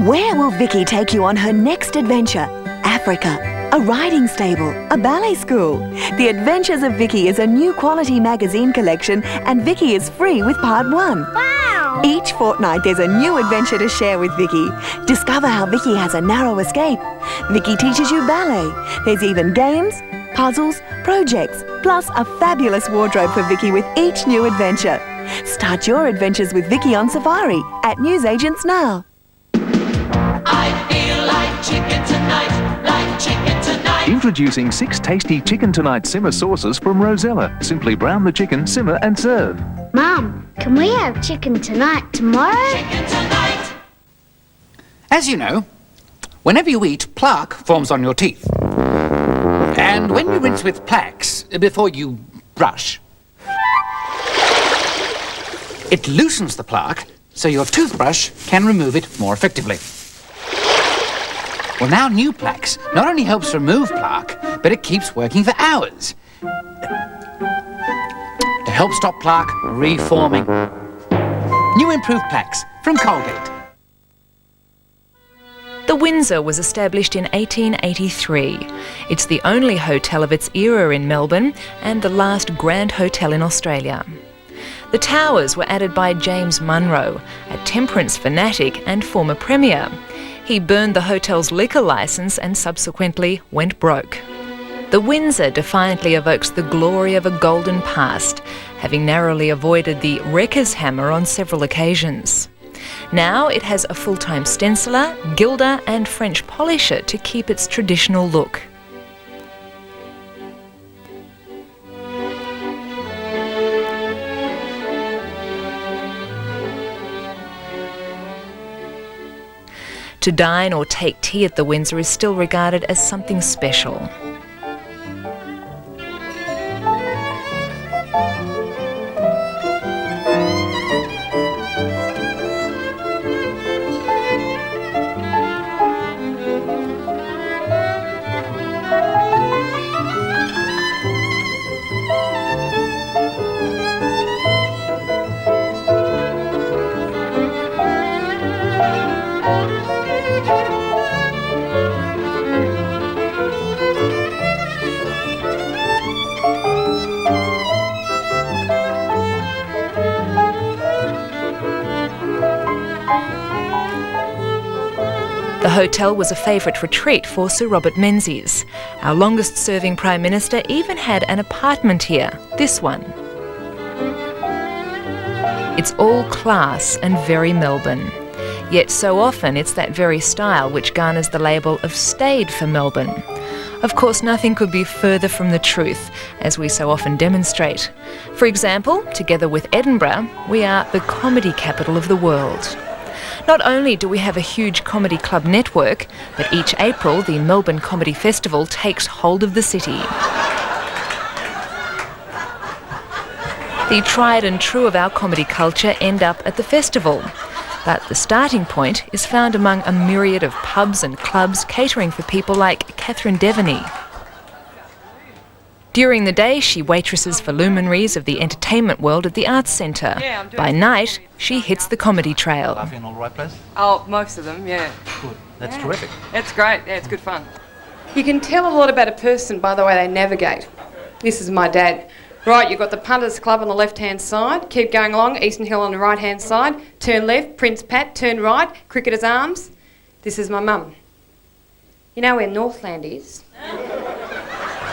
Where will Vicky take you on her next adventure? Africa, a riding stable, a ballet school. The Adventures of Vicky is a new quality magazine collection, and Vicky is free with part 1. Wow! Each fortnight there's a new adventure to share with Vicky. Discover how Vicky has a narrow escape. Vicky teaches you ballet. There's even games, puzzles, projects, plus a fabulous wardrobe for Vicky with each new adventure. Start your adventures with Vicky on Safari at newsagents now. Introducing 6 tasty Chicken Tonight Simmer sauces from Rosella. Simply brown the chicken, simmer and serve. Mum, can we have chicken tonight tomorrow? Chicken tonight! As you know, whenever you eat, plaque forms on your teeth. And when you rinse with plaques before you brush, it loosens the plaque so your toothbrush can remove it more effectively. Well, now new plaques not only helps remove plaque, but it keeps working for hours to help stop plaque reforming. New improved plaques from Colgate. The Windsor was established in 1883. It's the only hotel of its era in Melbourne and the last grand hotel in Australia. The towers were added by James Munro, a temperance fanatic and former premier. He burned the hotel's liquor licence and subsequently went broke. The Windsor defiantly evokes the glory of a golden past, having narrowly avoided the wrecker's hammer on several occasions. Now it has a full-time stenciler, gilder and French polisher to keep its traditional look. To dine or take tea at the Windsor is still regarded as something special. The hotel was a favourite retreat for Sir Robert Menzies. Our longest-serving Prime Minister even had an apartment here, this one. It's all class and very Melbourne. Yet so often it's that very style which garners the label of staid for Melbourne. Of course, nothing could be further from the truth, as we so often demonstrate. For example, together with Edinburgh, we are the comedy capital of the world. Not only do we have a huge comedy club network, but each April the Melbourne Comedy Festival takes hold of the city. The tried and true of our comedy culture end up at the festival. But the starting point is found among a myriad of pubs and clubs catering for people like Catherine Devaney. During the day, she waitresses for luminaries of the entertainment world at the Arts Centre. By night, she hits the comedy trail. Laughing in all the right place? Oh, most of them, yeah. Good. That's terrific. It's great. Yeah, it's good fun. You can tell a lot about a person by the way they navigate. This is my dad. Right, you've got the Punters Club on the left-hand side. Keep going along, Eastern Hill on the right-hand side. Turn left, Prince Pat, turn right, Cricketer's Arms. This is my mum. You know where Northland is?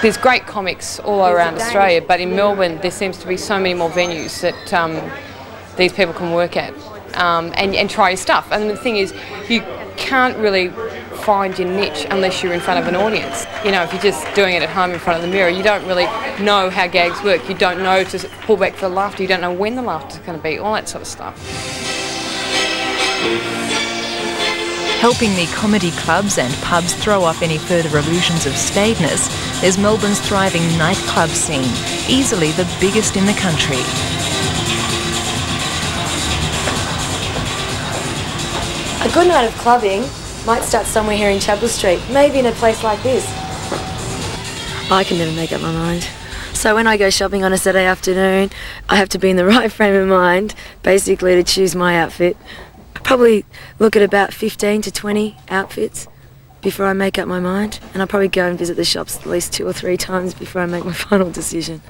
There's great comics all around Australia, but in Melbourne there seems to be so many more venues that these people can work at and try your stuff. And the thing is, you can't really find your niche unless you're in front of an audience. You know, if you're just doing it at home in front of the mirror, you don't really know how gags work. You don't know to pull back for laughter. You don't know when the laughter's going to be, all that sort of stuff. Helping the comedy clubs and pubs throw off any further illusions of staidness, there's Melbourne's thriving nightclub scene, easily the biggest in the country. A good night of clubbing might start somewhere here in Chapel Street, maybe in a place like this. I can never make up my mind. So when I go shopping on a Saturday afternoon, I have to be in the right frame of mind, basically, to choose my outfit. I probably look at about 15 to 20 outfits before I make up my mind, and I'll probably go and visit the shops at least 2 or 3 times before I make my final decision.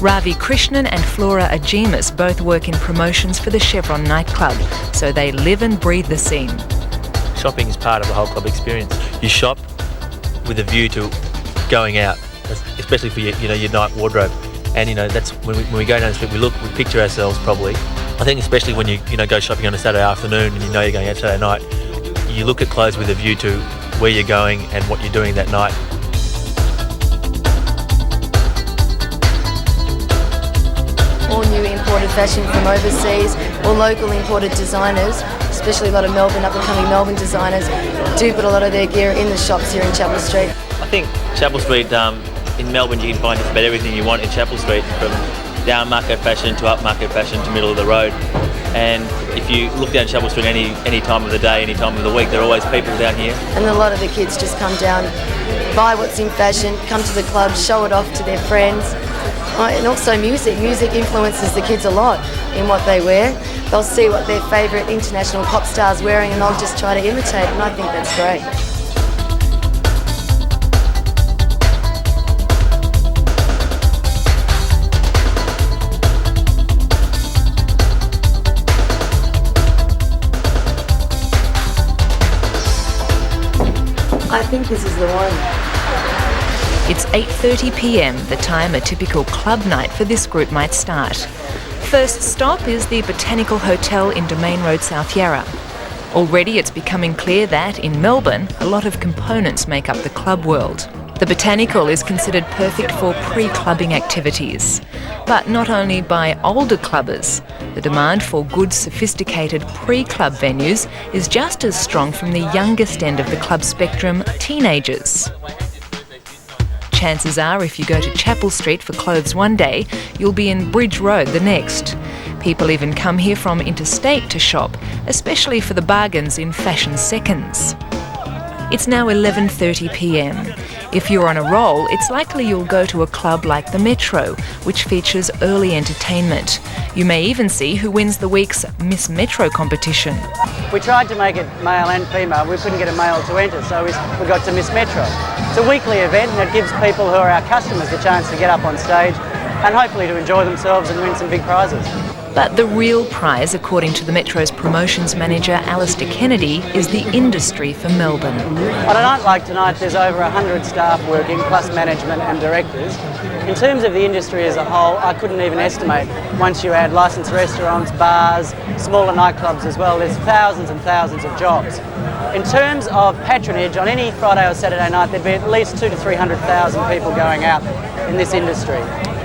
Ravi Krishnan and Flora Ajimas both work in promotions for the Chevron nightclub, so they live and breathe the scene. Shopping is part of the whole club experience. You shop with a view to going out, especially for your night wardrobe. And that's when we go down the street, we picture ourselves probably. I think especially when you go shopping on a Saturday afternoon and you're going out Saturday night, you look at clothes with a view to where you're going and what you're doing that night. All new imported fashion from overseas, or local imported designers, especially a lot of up-and-coming Melbourne designers, do put a lot of their gear in the shops here in Chapel Street. I think Chapel Street, in Melbourne, you can find just about everything you want in Chapel Street, from down market fashion to up market fashion to middle of the road. And if you look down Chapel Street any time of the day, any time of the week, there are always people down here. And a lot of the kids just come down, buy what's in fashion, come to the club, show it off to their friends. And also music. Music influences the kids a lot in what they wear. They'll see what their favourite international pop star's wearing and they'll just try to imitate it, and I think that's great. I think this is the one. It's 8:30 p.m, the time a typical club night for this group might start. First stop is the Botanical Hotel in Domain Road, South Yarra. Already it's becoming clear that, in Melbourne, a lot of components make up the club world. The Botanical is considered perfect for pre-clubbing activities. But not only by older clubbers, the demand for good, sophisticated pre-club venues is just as strong from the youngest end of the club spectrum, teenagers. Chances are, if you go to Chapel Street for clothes one day, you'll be in Bridge Road the next. People even come here from interstate to shop, especially for the bargains in fashion seconds. It's now 11:30 p.m. If you're on a roll, it's likely you'll go to a club like the Metro, which features early entertainment. You may even see who wins the week's Miss Metro competition. We tried to make it male and female. We couldn't get a male to enter, so we got to Miss Metro. It's a weekly event and it gives people who are our customers the chance to get up on stage and hopefully to enjoy themselves and win some big prizes. But the real prize, according to the Metro's promotions manager, Alistair Kennedy, is the industry for Melbourne. On a night like tonight, there's over 100 staff working, plus management and directors. In terms of the industry as a whole, I couldn't even estimate. Once you add licensed restaurants, bars, smaller nightclubs as well, there's thousands and thousands of jobs. In terms of patronage, on any Friday or Saturday night, there'd be at least 200,000 to 300,000 people going out in this industry.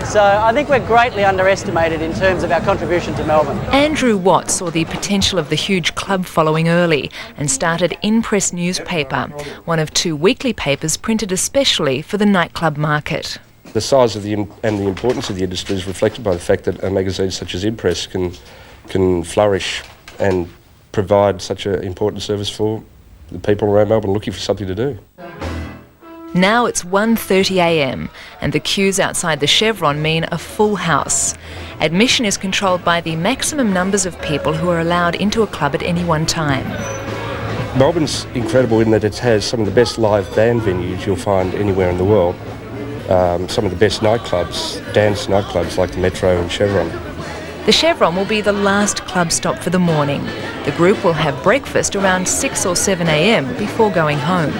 So I think we're greatly underestimated in terms of our contribution to Melbourne. Andrew Watt saw the potential of the huge club following early and started In Press newspaper, one of 2 weekly papers printed especially for the nightclub market. The size of and the importance of the industry is reflected by the fact that a magazine such as In Press can flourish and provide such an important service for the people around Melbourne looking for something to do. Now it's 1:30 a.m. and the queues outside the Chevron mean a full house. Admission is controlled by the maximum numbers of people who are allowed into a club at any one time. Melbourne's incredible in that it has some of the best live band venues you'll find anywhere in the world. Some of the best nightclubs, dance nightclubs like the Metro and Chevron. The Chevron will be the last club stop for the morning. The group will have breakfast around 6 or 7 a.m. before going home.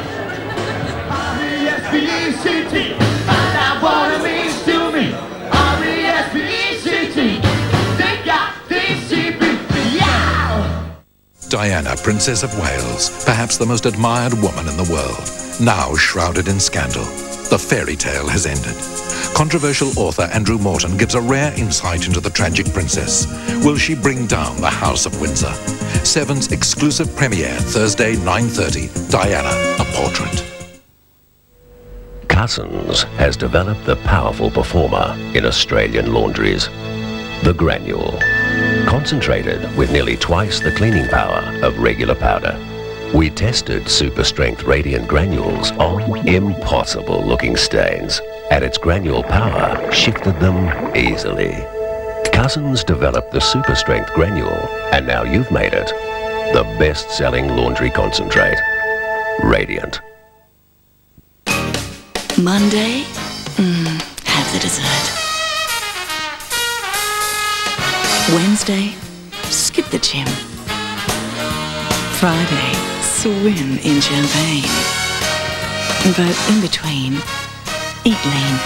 Diana, Princess of Wales, perhaps the most admired woman in the world, now shrouded in scandal. The fairy tale has ended. Controversial author Andrew Morton gives a rare insight into the tragic princess. Will she bring down the House of Windsor? Seven's exclusive premiere, Thursday, 9:30. Diana, a portrait. Cussons has developed the powerful performer in Australian laundries, the granule. Concentrated with nearly twice the cleaning power of regular powder. We tested super strength radiant granules on impossible looking stains, and its granule power shifted them easily. Cussons developed the super strength granule, and now you've made it the best selling laundry concentrate. Radiant. Monday, have the dessert. Wednesday, skip the gym. Friday, swim in champagne. But in between, eat lean.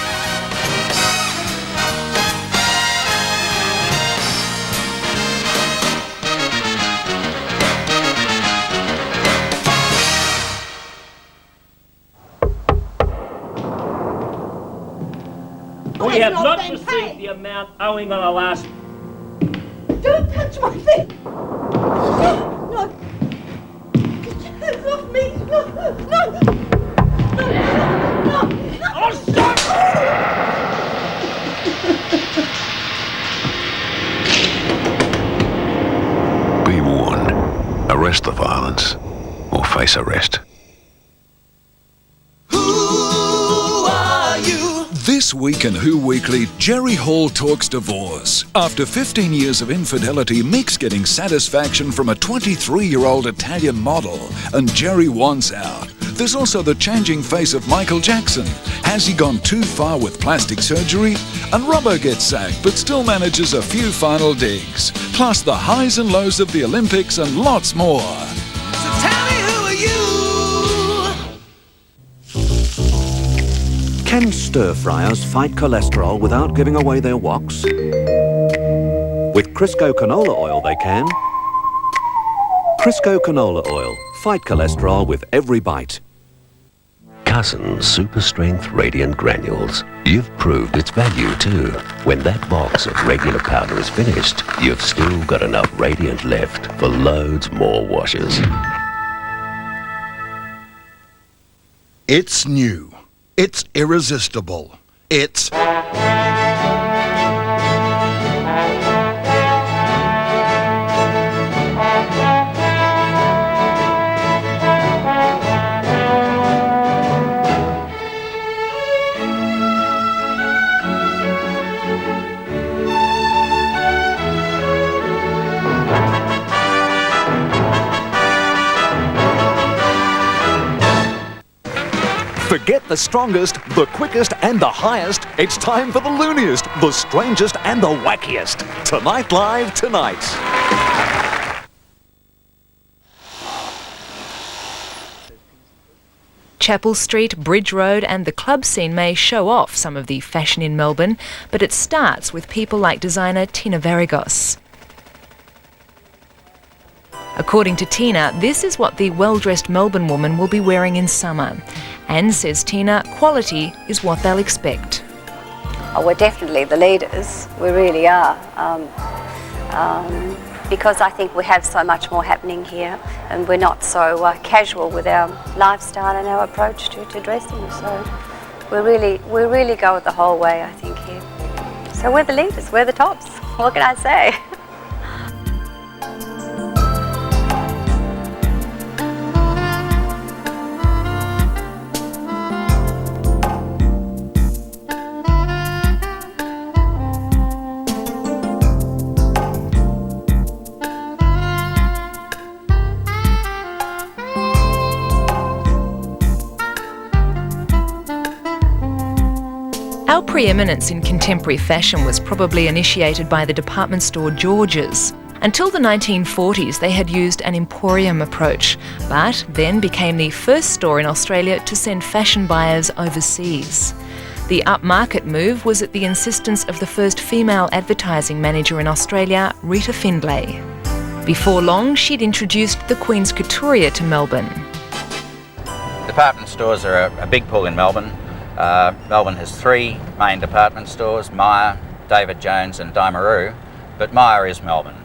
We have not received the amount owing on our last... Don't touch my thing! No! Get your hands off me! No! No! No! Oh, stop! Be warned. Arrest the violence or face arrest. This week in Who Weekly, Jerry Hall talks divorce. After 15 years of infidelity, Mick's getting satisfaction from a 23-year-old Italian model, and Jerry wants out. There's also the changing face of Michael Jackson. Has he gone too far with plastic surgery? And Robbo gets sacked, but still manages a few final digs. Plus the highs and lows of the Olympics and lots more. So tell me, who are you? Can stir-fryers fight cholesterol without giving away their woks? With Crisco canola oil they can. Crisco canola oil. Fight cholesterol with every bite. Cussons Super Strength Radiant Granules. You've proved its value too. When that box of regular powder is finished, you've still got enough Radiant left for loads more washes. It's new. It's irresistible. It's... Forget the strongest, the quickest and the highest. It's time for the looniest, the strangest and the wackiest. Tonight Live Tonight. Chapel Street, Bridge Road and the club scene may show off some of the fashion in Melbourne, but it starts with people like designer Tina Varigos. According to Tina, this is what the well-dressed Melbourne woman will be wearing in summer. And, says Tina, quality is what they'll expect. Oh, we're definitely the leaders, we really are. Because I think we have so much more happening here and we're not so casual with our lifestyle and our approach to dressing. So we really go the whole way, I think, here. So we're the leaders, we're the tops. What can I say? Our preeminence in contemporary fashion was probably initiated by the department store George's. Until the 1940s, they had used an emporium approach, but then became the first store in Australia to send fashion buyers overseas. The upmarket move was at the insistence of the first female advertising manager in Australia, Rita Findlay. Before long, she'd introduced the Queen's Couturier to Melbourne. Department stores are a big pull in Melbourne. Melbourne has 3 main department stores, Myer, David Jones and Dymaroo, but Myer is Melbourne.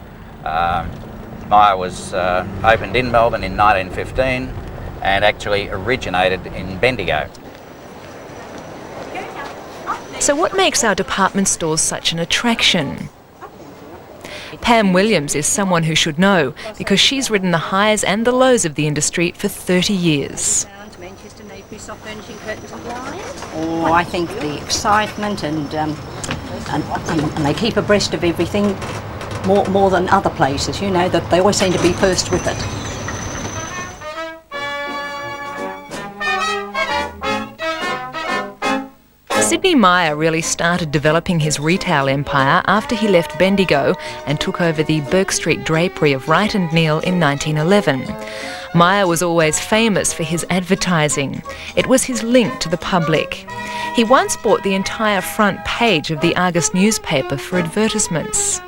Myer was opened in Melbourne in 1915 and actually originated in Bendigo. So what makes our department stores such an attraction? Pam Williams is someone who should know because she's ridden the highs and the lows of the industry for 30 years. Oh, I think the excitement and they keep abreast of everything more than other places, you know, that they always seem to be first with it. Sidney Myer really started developing his retail empire after he left Bendigo and took over the Burke Street drapery of Wright and Neil in 1911. Myer was always famous for his advertising. It was his link to the public. He once bought the entire front page of the Argus newspaper for advertisements.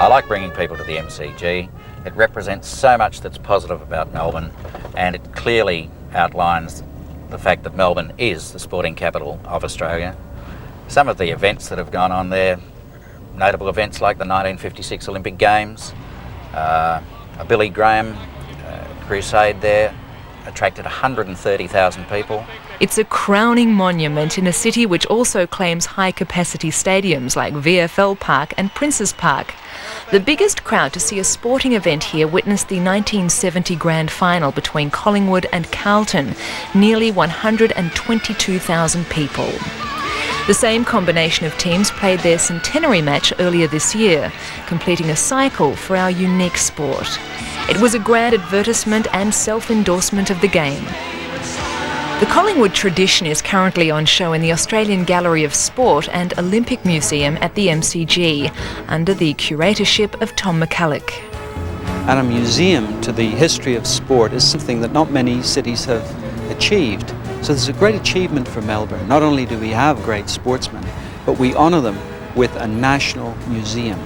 I like bringing people to the MCG. It represents so much that's positive about Melbourne, and it clearly outlines the fact that Melbourne is the sporting capital of Australia. Some of the events that have gone on there, notable events like the 1956 Olympic Games, a Billy Graham crusade there, attracted 130,000 people. It's a crowning monument in a city which also claims high-capacity stadiums like VFL Park and Princes Park. The biggest crowd to see a sporting event here witnessed the 1970 Grand Final between Collingwood and Carlton, nearly 122,000 people. The same combination of teams played their centenary match earlier this year, completing a cycle for our unique sport. It was a grand advertisement and self-endorsement of the game. The Collingwood tradition is currently on show in the Australian Gallery of Sport and Olympic Museum at the MCG, under the curatorship of Tom McCulloch. And a museum to the history of sport is something that not many cities have achieved. So there's a great achievement for Melbourne. Not only do we have great sportsmen, but we honour them with a national museum.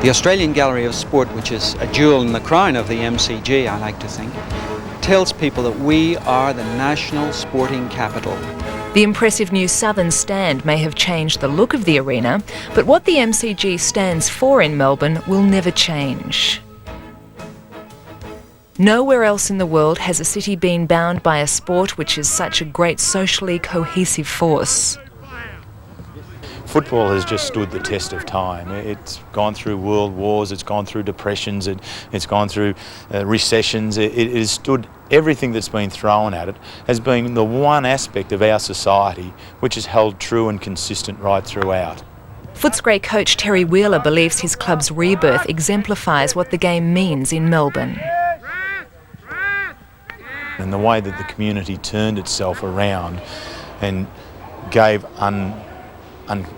The Australian Gallery of Sport, which is a jewel in the crown of the MCG, I like to think, tells people that we are the national sporting capital. The impressive new southern stand may have changed the look of the arena, but what the MCG stands for in Melbourne will never change. Nowhere else in the world has a city been bound by a sport which is such a great socially cohesive force. Football has just stood the test of time. It's gone through world wars, it's gone through depressions, it's gone through recessions. It has stood everything that's been thrown at it, has been the one aspect of our society which has held true and consistent right throughout. Footscray coach Terry Wheeler believes his club's rebirth exemplifies what the game means in Melbourne. And the way that the community turned itself around and gave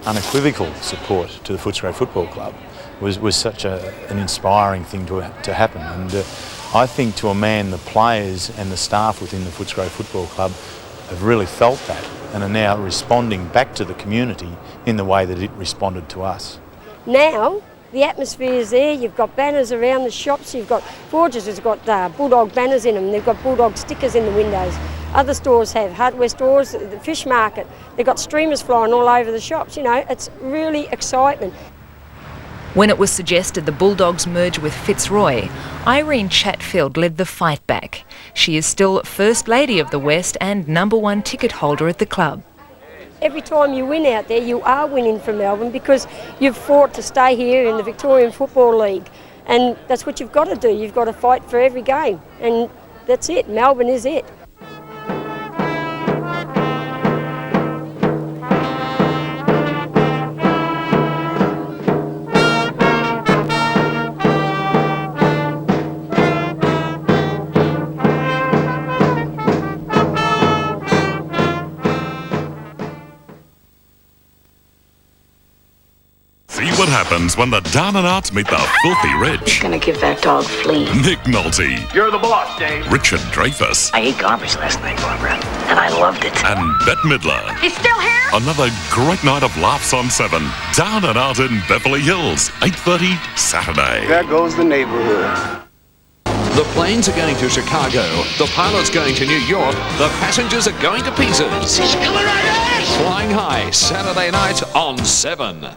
unequivocal support to the Footscray Football Club was such an inspiring thing to happen. And I think to a man, the players and the staff within the Footscray Football Club have really felt that and are now responding back to the community in the way that it responded to us. Now, the atmosphere is there. You've got banners around the shops. You've got Forges has got Bulldog banners in them. They've got Bulldog stickers in the windows. Other stores have, hardware stores, the fish market. They've got streamers flying all over the shops. You know, it's really excitement. When it was suggested the Bulldogs merge with Fitzroy, Irene Chatfield led the fight back. She is still First Lady of the West and #1 ticket holder at the club. Every time you win out there, you are winning for Melbourne because you've fought to stay here in the Victorian Football League. And that's what you've got to do. You've got to fight for every game. And that's it. Melbourne is it. happens when the down and outs meet the filthy rich. Gonna give that dog fleas. Nick Nolte. You're the boss, Dave. Richard Dreyfuss. I ate garbage last night, Barbara, and I loved it. And Bette Midler. He's still here? Another great night of laughs on 7. Down and Out in Beverly Hills. 8:30 Saturday. There goes the neighborhood. The planes are going to Chicago, the pilot's going to New York, the passengers are going to Pieces. He's coming right at us! Flying High, Saturday night on 7.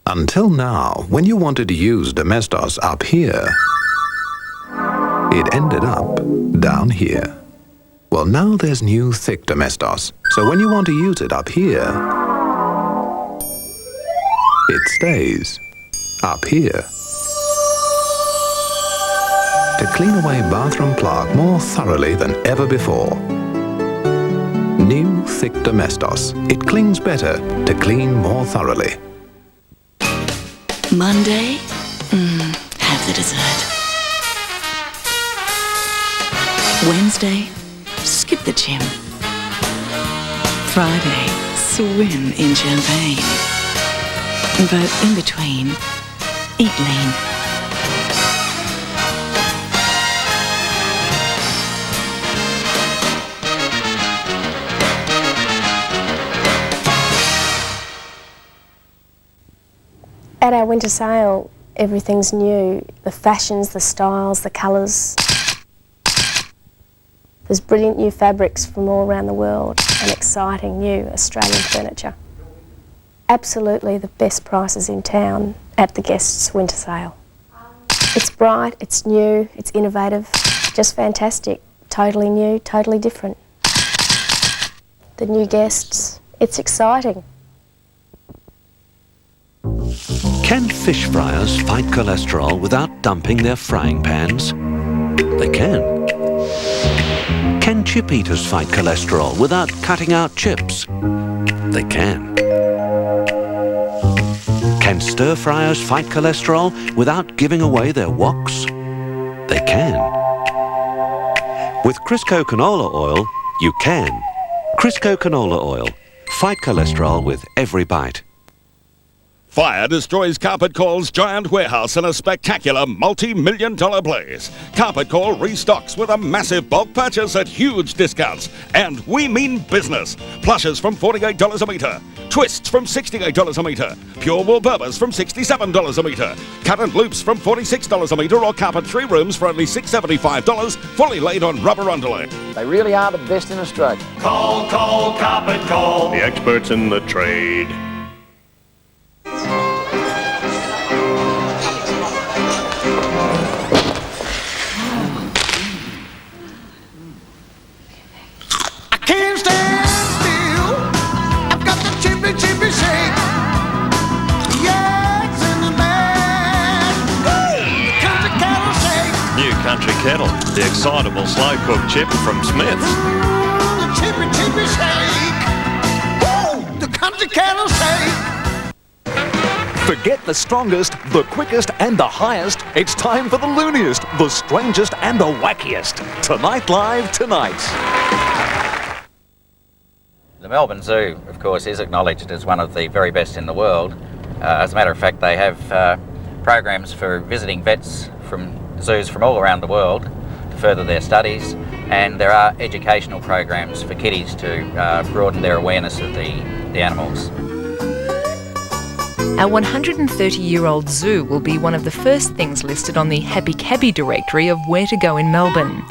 Until now, when you wanted to use Domestos up here, it ended up down here. Well, now there's new thick Domestos, so when you want to use it up here, it stays up here. To clean away bathroom plaque more thoroughly than ever before. New thick Domestos. It cleans better to clean more thoroughly. Monday, have the dessert. Wednesday, skip the gym. Friday, swim in champagne. But in between, eat lean. At our winter sale, everything's new. The fashions, the styles, the colours. There's brilliant new fabrics from all around the world and exciting new Australian furniture. Absolutely the best prices in town at the Guests winter sale. It's bright, it's new, it's innovative, just fantastic. Totally new, totally different. The new Guests, it's exciting. Can fish fryers fight cholesterol without dumping their frying pans? They can. Can chip eaters fight cholesterol without cutting out chips? They can. Can stir fryers fight cholesterol without giving away their woks? They can. With Crisco canola oil, you can. Crisco canola oil. Fight cholesterol with every bite. Fire destroys Carpet Call's giant warehouse in a spectacular multi-million-dollar blaze. Carpet Call restocks with a massive bulk purchase at huge discounts. And we mean business. Plushes from $48 a metre. Twists from $68 a metre. Pure wool Berbers from $67 a metre. Cut and loops from $46 a metre, or carpet 3 rooms for only $675, fully laid on rubber underlay. They really are the best in Australia. Call, Carpet Call. The experts in the trade. Can't stand still. I've got the chippy shake. Yeah, it's in the bag. The country cattle shake. New Country Kettle, the excitable slow-cooked chip from Smith's. The chippy shake. Woo! The country cattle shake. Forget the strongest, the quickest and the highest. It's time for the looniest, the strangest and the wackiest. Tonight Live Tonight. The Melbourne Zoo, of course, is acknowledged as one of the very best in the world. As a matter of fact, they have programs for visiting vets from zoos from all around the world to further their studies, and there are educational programs for kiddies to broaden their awareness of the animals. Our 130-year-old zoo will be one of the first things listed on the Happy Cabby directory of where to go in Melbourne.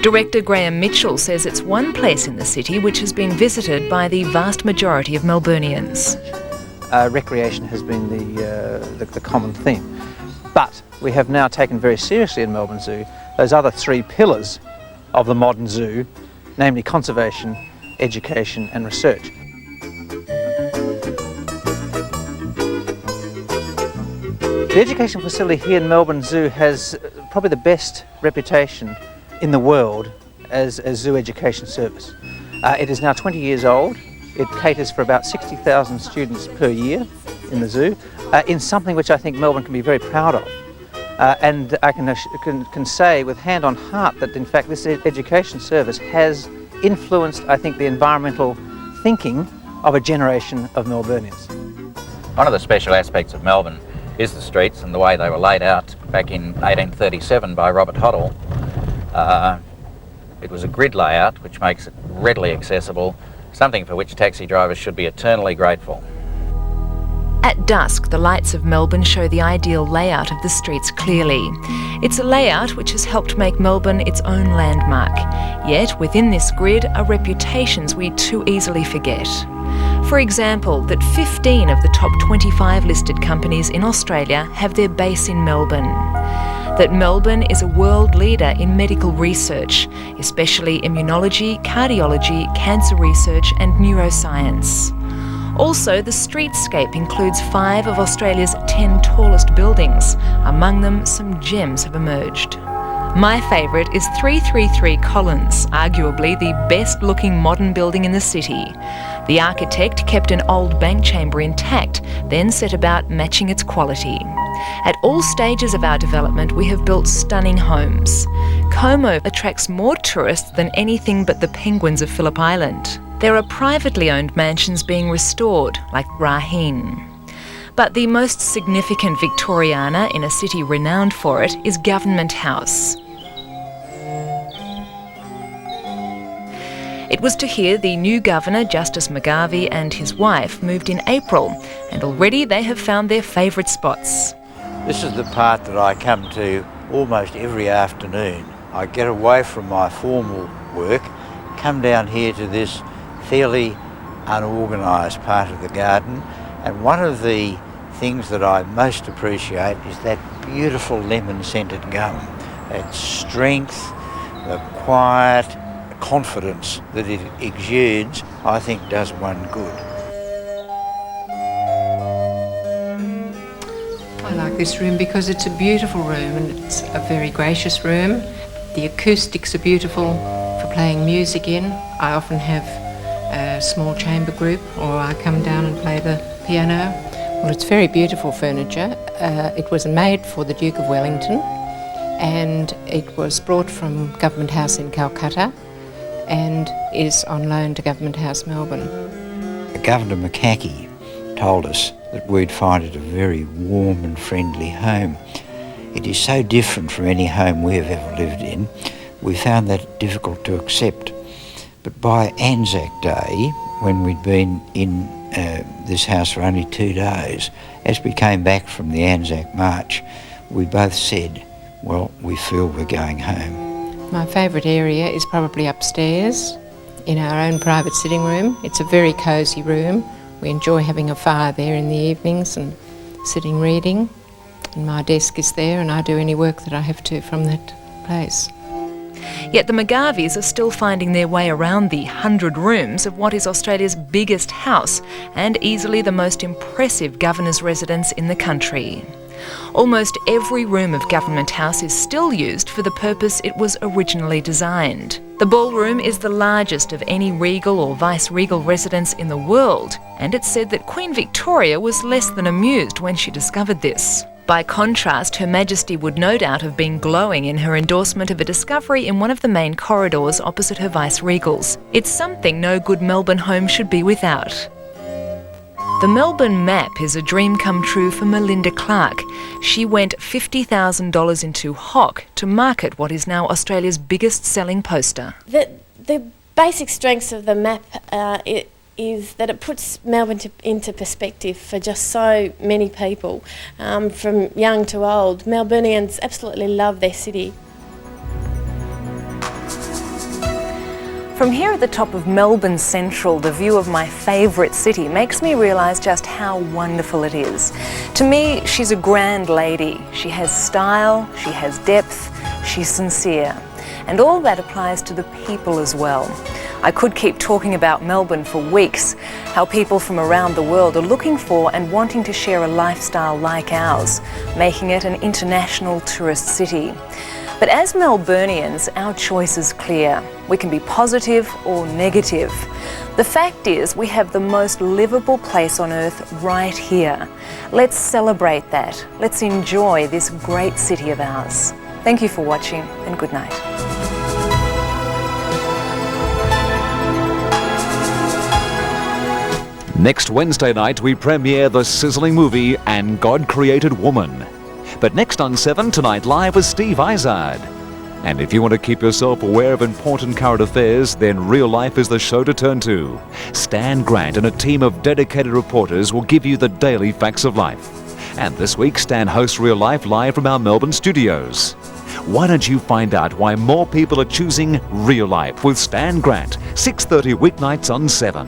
Director Graham Mitchell says it's one place in the city which has been visited by the vast majority of Melburnians. Recreation has been the common theme. But we have now taken very seriously in Melbourne Zoo those other 3 pillars of the modern zoo, namely conservation, education and research. The education facility here in Melbourne Zoo has probably the best reputation in the world as a zoo education service. It is now 20 years old. It caters for about 60,000 students per year in the zoo, in something which I think Melbourne can be very proud of. And I can say with hand on heart that in fact this education service has influenced, I think, the environmental thinking of a generation of Melburnians. One of the special aspects of Melbourne is the streets and the way they were laid out back in 1837 by Robert Hoddle. It was a grid layout which makes it readily accessible, something for which taxi drivers should be eternally grateful. At dusk, the lights of Melbourne show the ideal layout of the streets clearly. It's a layout which has helped make Melbourne its own landmark. Yet, within this grid are reputations we too easily forget. For example, that 15 of the top 25 listed companies in Australia have their base in Melbourne. That Melbourne is a world leader in medical research, especially immunology, cardiology, cancer research and neuroscience. Also, the streetscape includes 5 of Australia's 10 tallest buildings. Among them, some gems have emerged. My favourite is 333 Collins, arguably the best-looking modern building in the city. The architect kept an old bank chamber intact, then set about matching its quality. At all stages of our development, we have built stunning homes. Como attracts more tourists than anything but the penguins of Phillip Island. There are privately owned mansions being restored, like Raheen. But the most significant Victoriana in a city renowned for it is Government House. It was to here the new Governor, Justice McGarvey, and his wife moved in April, and already they have found their favourite spots. This is the part that I come to almost every afternoon. I get away from my formal work, come down here to this fairly unorganised part of the garden, and one of the things that I most appreciate is that beautiful lemon-scented gum. Its strength, the quiet confidence that it exudes, I think does one good. I like this room because it's a beautiful room and it's a very gracious room. The acoustics are beautiful for playing music in. I often have a small chamber group, or I come down and play the piano. Well, it's very beautiful furniture. It was made for the Duke of Wellington, and it was brought from Government House in Calcutta and is on loan to Government House Melbourne. Governor McCackey told us that we'd find it a very warm and friendly home. It is so different from any home we have ever lived in. We found that difficult to accept. But by Anzac Day, when we'd been in this house for only 2 days, as we came back from the Anzac March, we both said, well, we feel we're going home. My favourite area is probably upstairs in our own private sitting room. It's a very cosy room. We enjoy having a fire there in the evenings and sitting reading. And my desk is there and I do any work that I have to from that place. Yet the McGarveys are still finding their way around the 100 rooms of what is Australia's biggest house and easily the most impressive governor's residence in the country. Almost every room of Government House is still used for the purpose it was originally designed. The ballroom is the largest of any regal or vice-regal residence in the world, and it's said that Queen Victoria was less than amused when she discovered this. By contrast, Her Majesty would no doubt have been glowing in her endorsement of a discovery in one of the main corridors opposite her vice-regals. It's something no good Melbourne home should be without. The Melbourne map is a dream come true for Melinda Clark. She went $50,000 into hock to market what is now Australia's biggest selling poster. The basic strengths of the map is that it puts Melbourne into perspective for just so many people, from young to old. Melburnians absolutely love their city. From here at the top of Melbourne Central, the view of my favourite city makes me realise just how wonderful it is. To me, she's a grand lady. She has style, she has depth, she's sincere. And all that applies to the people as well. I could keep talking about Melbourne for weeks, how people from around the world are looking for and wanting to share a lifestyle like ours, making it an international tourist city. But as Melburnians, our choice is clear. We can be positive or negative. The fact is, we have the most livable place on earth right here. Let's celebrate that. Let's enjoy this great city of ours. Thank you for watching, and good night. Next Wednesday night, we premiere the sizzling movie And God Created Woman. But next on 7, Tonight Live with Steve Izard. And if you want to keep yourself aware of important current affairs, then Real Life is the show to turn to. Stan Grant and a team of dedicated reporters will give you the daily facts of life. And this week, Stan hosts Real Life live from our Melbourne studios. Why don't you find out why more people are choosing Real Life with Stan Grant, 6:30 weeknights on 7.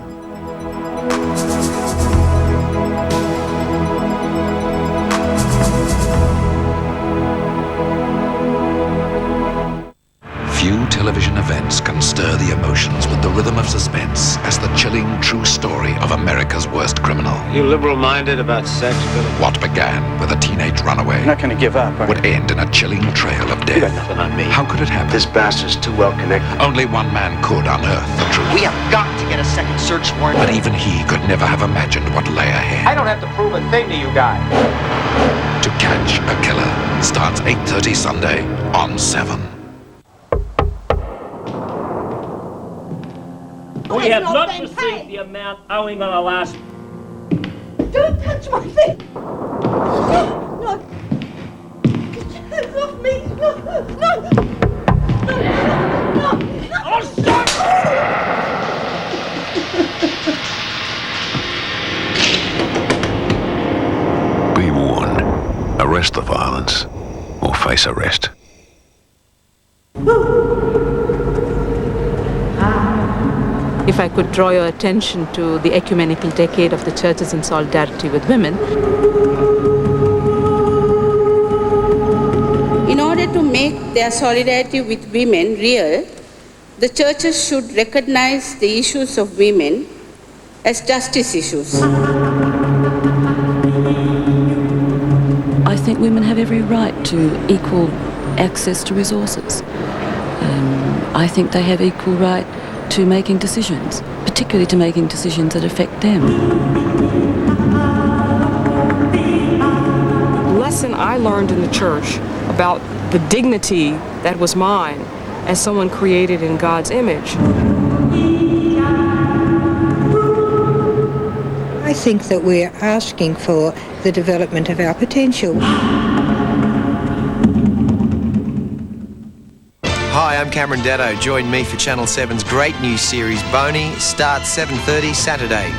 Few television events can stir the emotions with the rhythm of suspense as the chilling true story of America's worst criminal. You liberal-minded about sex, Billy? What began with a teenage runaway You're not going to give up, are would end in a chilling trail of death. You got nothing on me. How could it happen? This bastard's too well connected. Only one man could unearth the truth. We have got to get a second search warrant. But even he could never have imagined what lay ahead. I don't have to prove a thing to you guys. To Catch a Killer starts 8:30 Sunday on 7. We have not received the amount owing on our last... Don't touch my feet! No! Get your hands off me! No! No! No! No! Oh, stop! Be warned. Arrest the violence or face arrest. If I could draw your attention to the ecumenical decade of the churches in solidarity with women. In order to make their solidarity with women real, the churches should recognize the issues of women as justice issues. I think women have every right to equal access to resources. I think they have equal right to making decisions, particularly to making decisions that affect them. The lesson I learned in the church about the dignity that was mine as someone created in God's image. I think that we're asking for the development of our potential. Hi, I'm Cameron Daddo. Join me for Channel 7's great new series, Boney, starts 7:30 Saturday.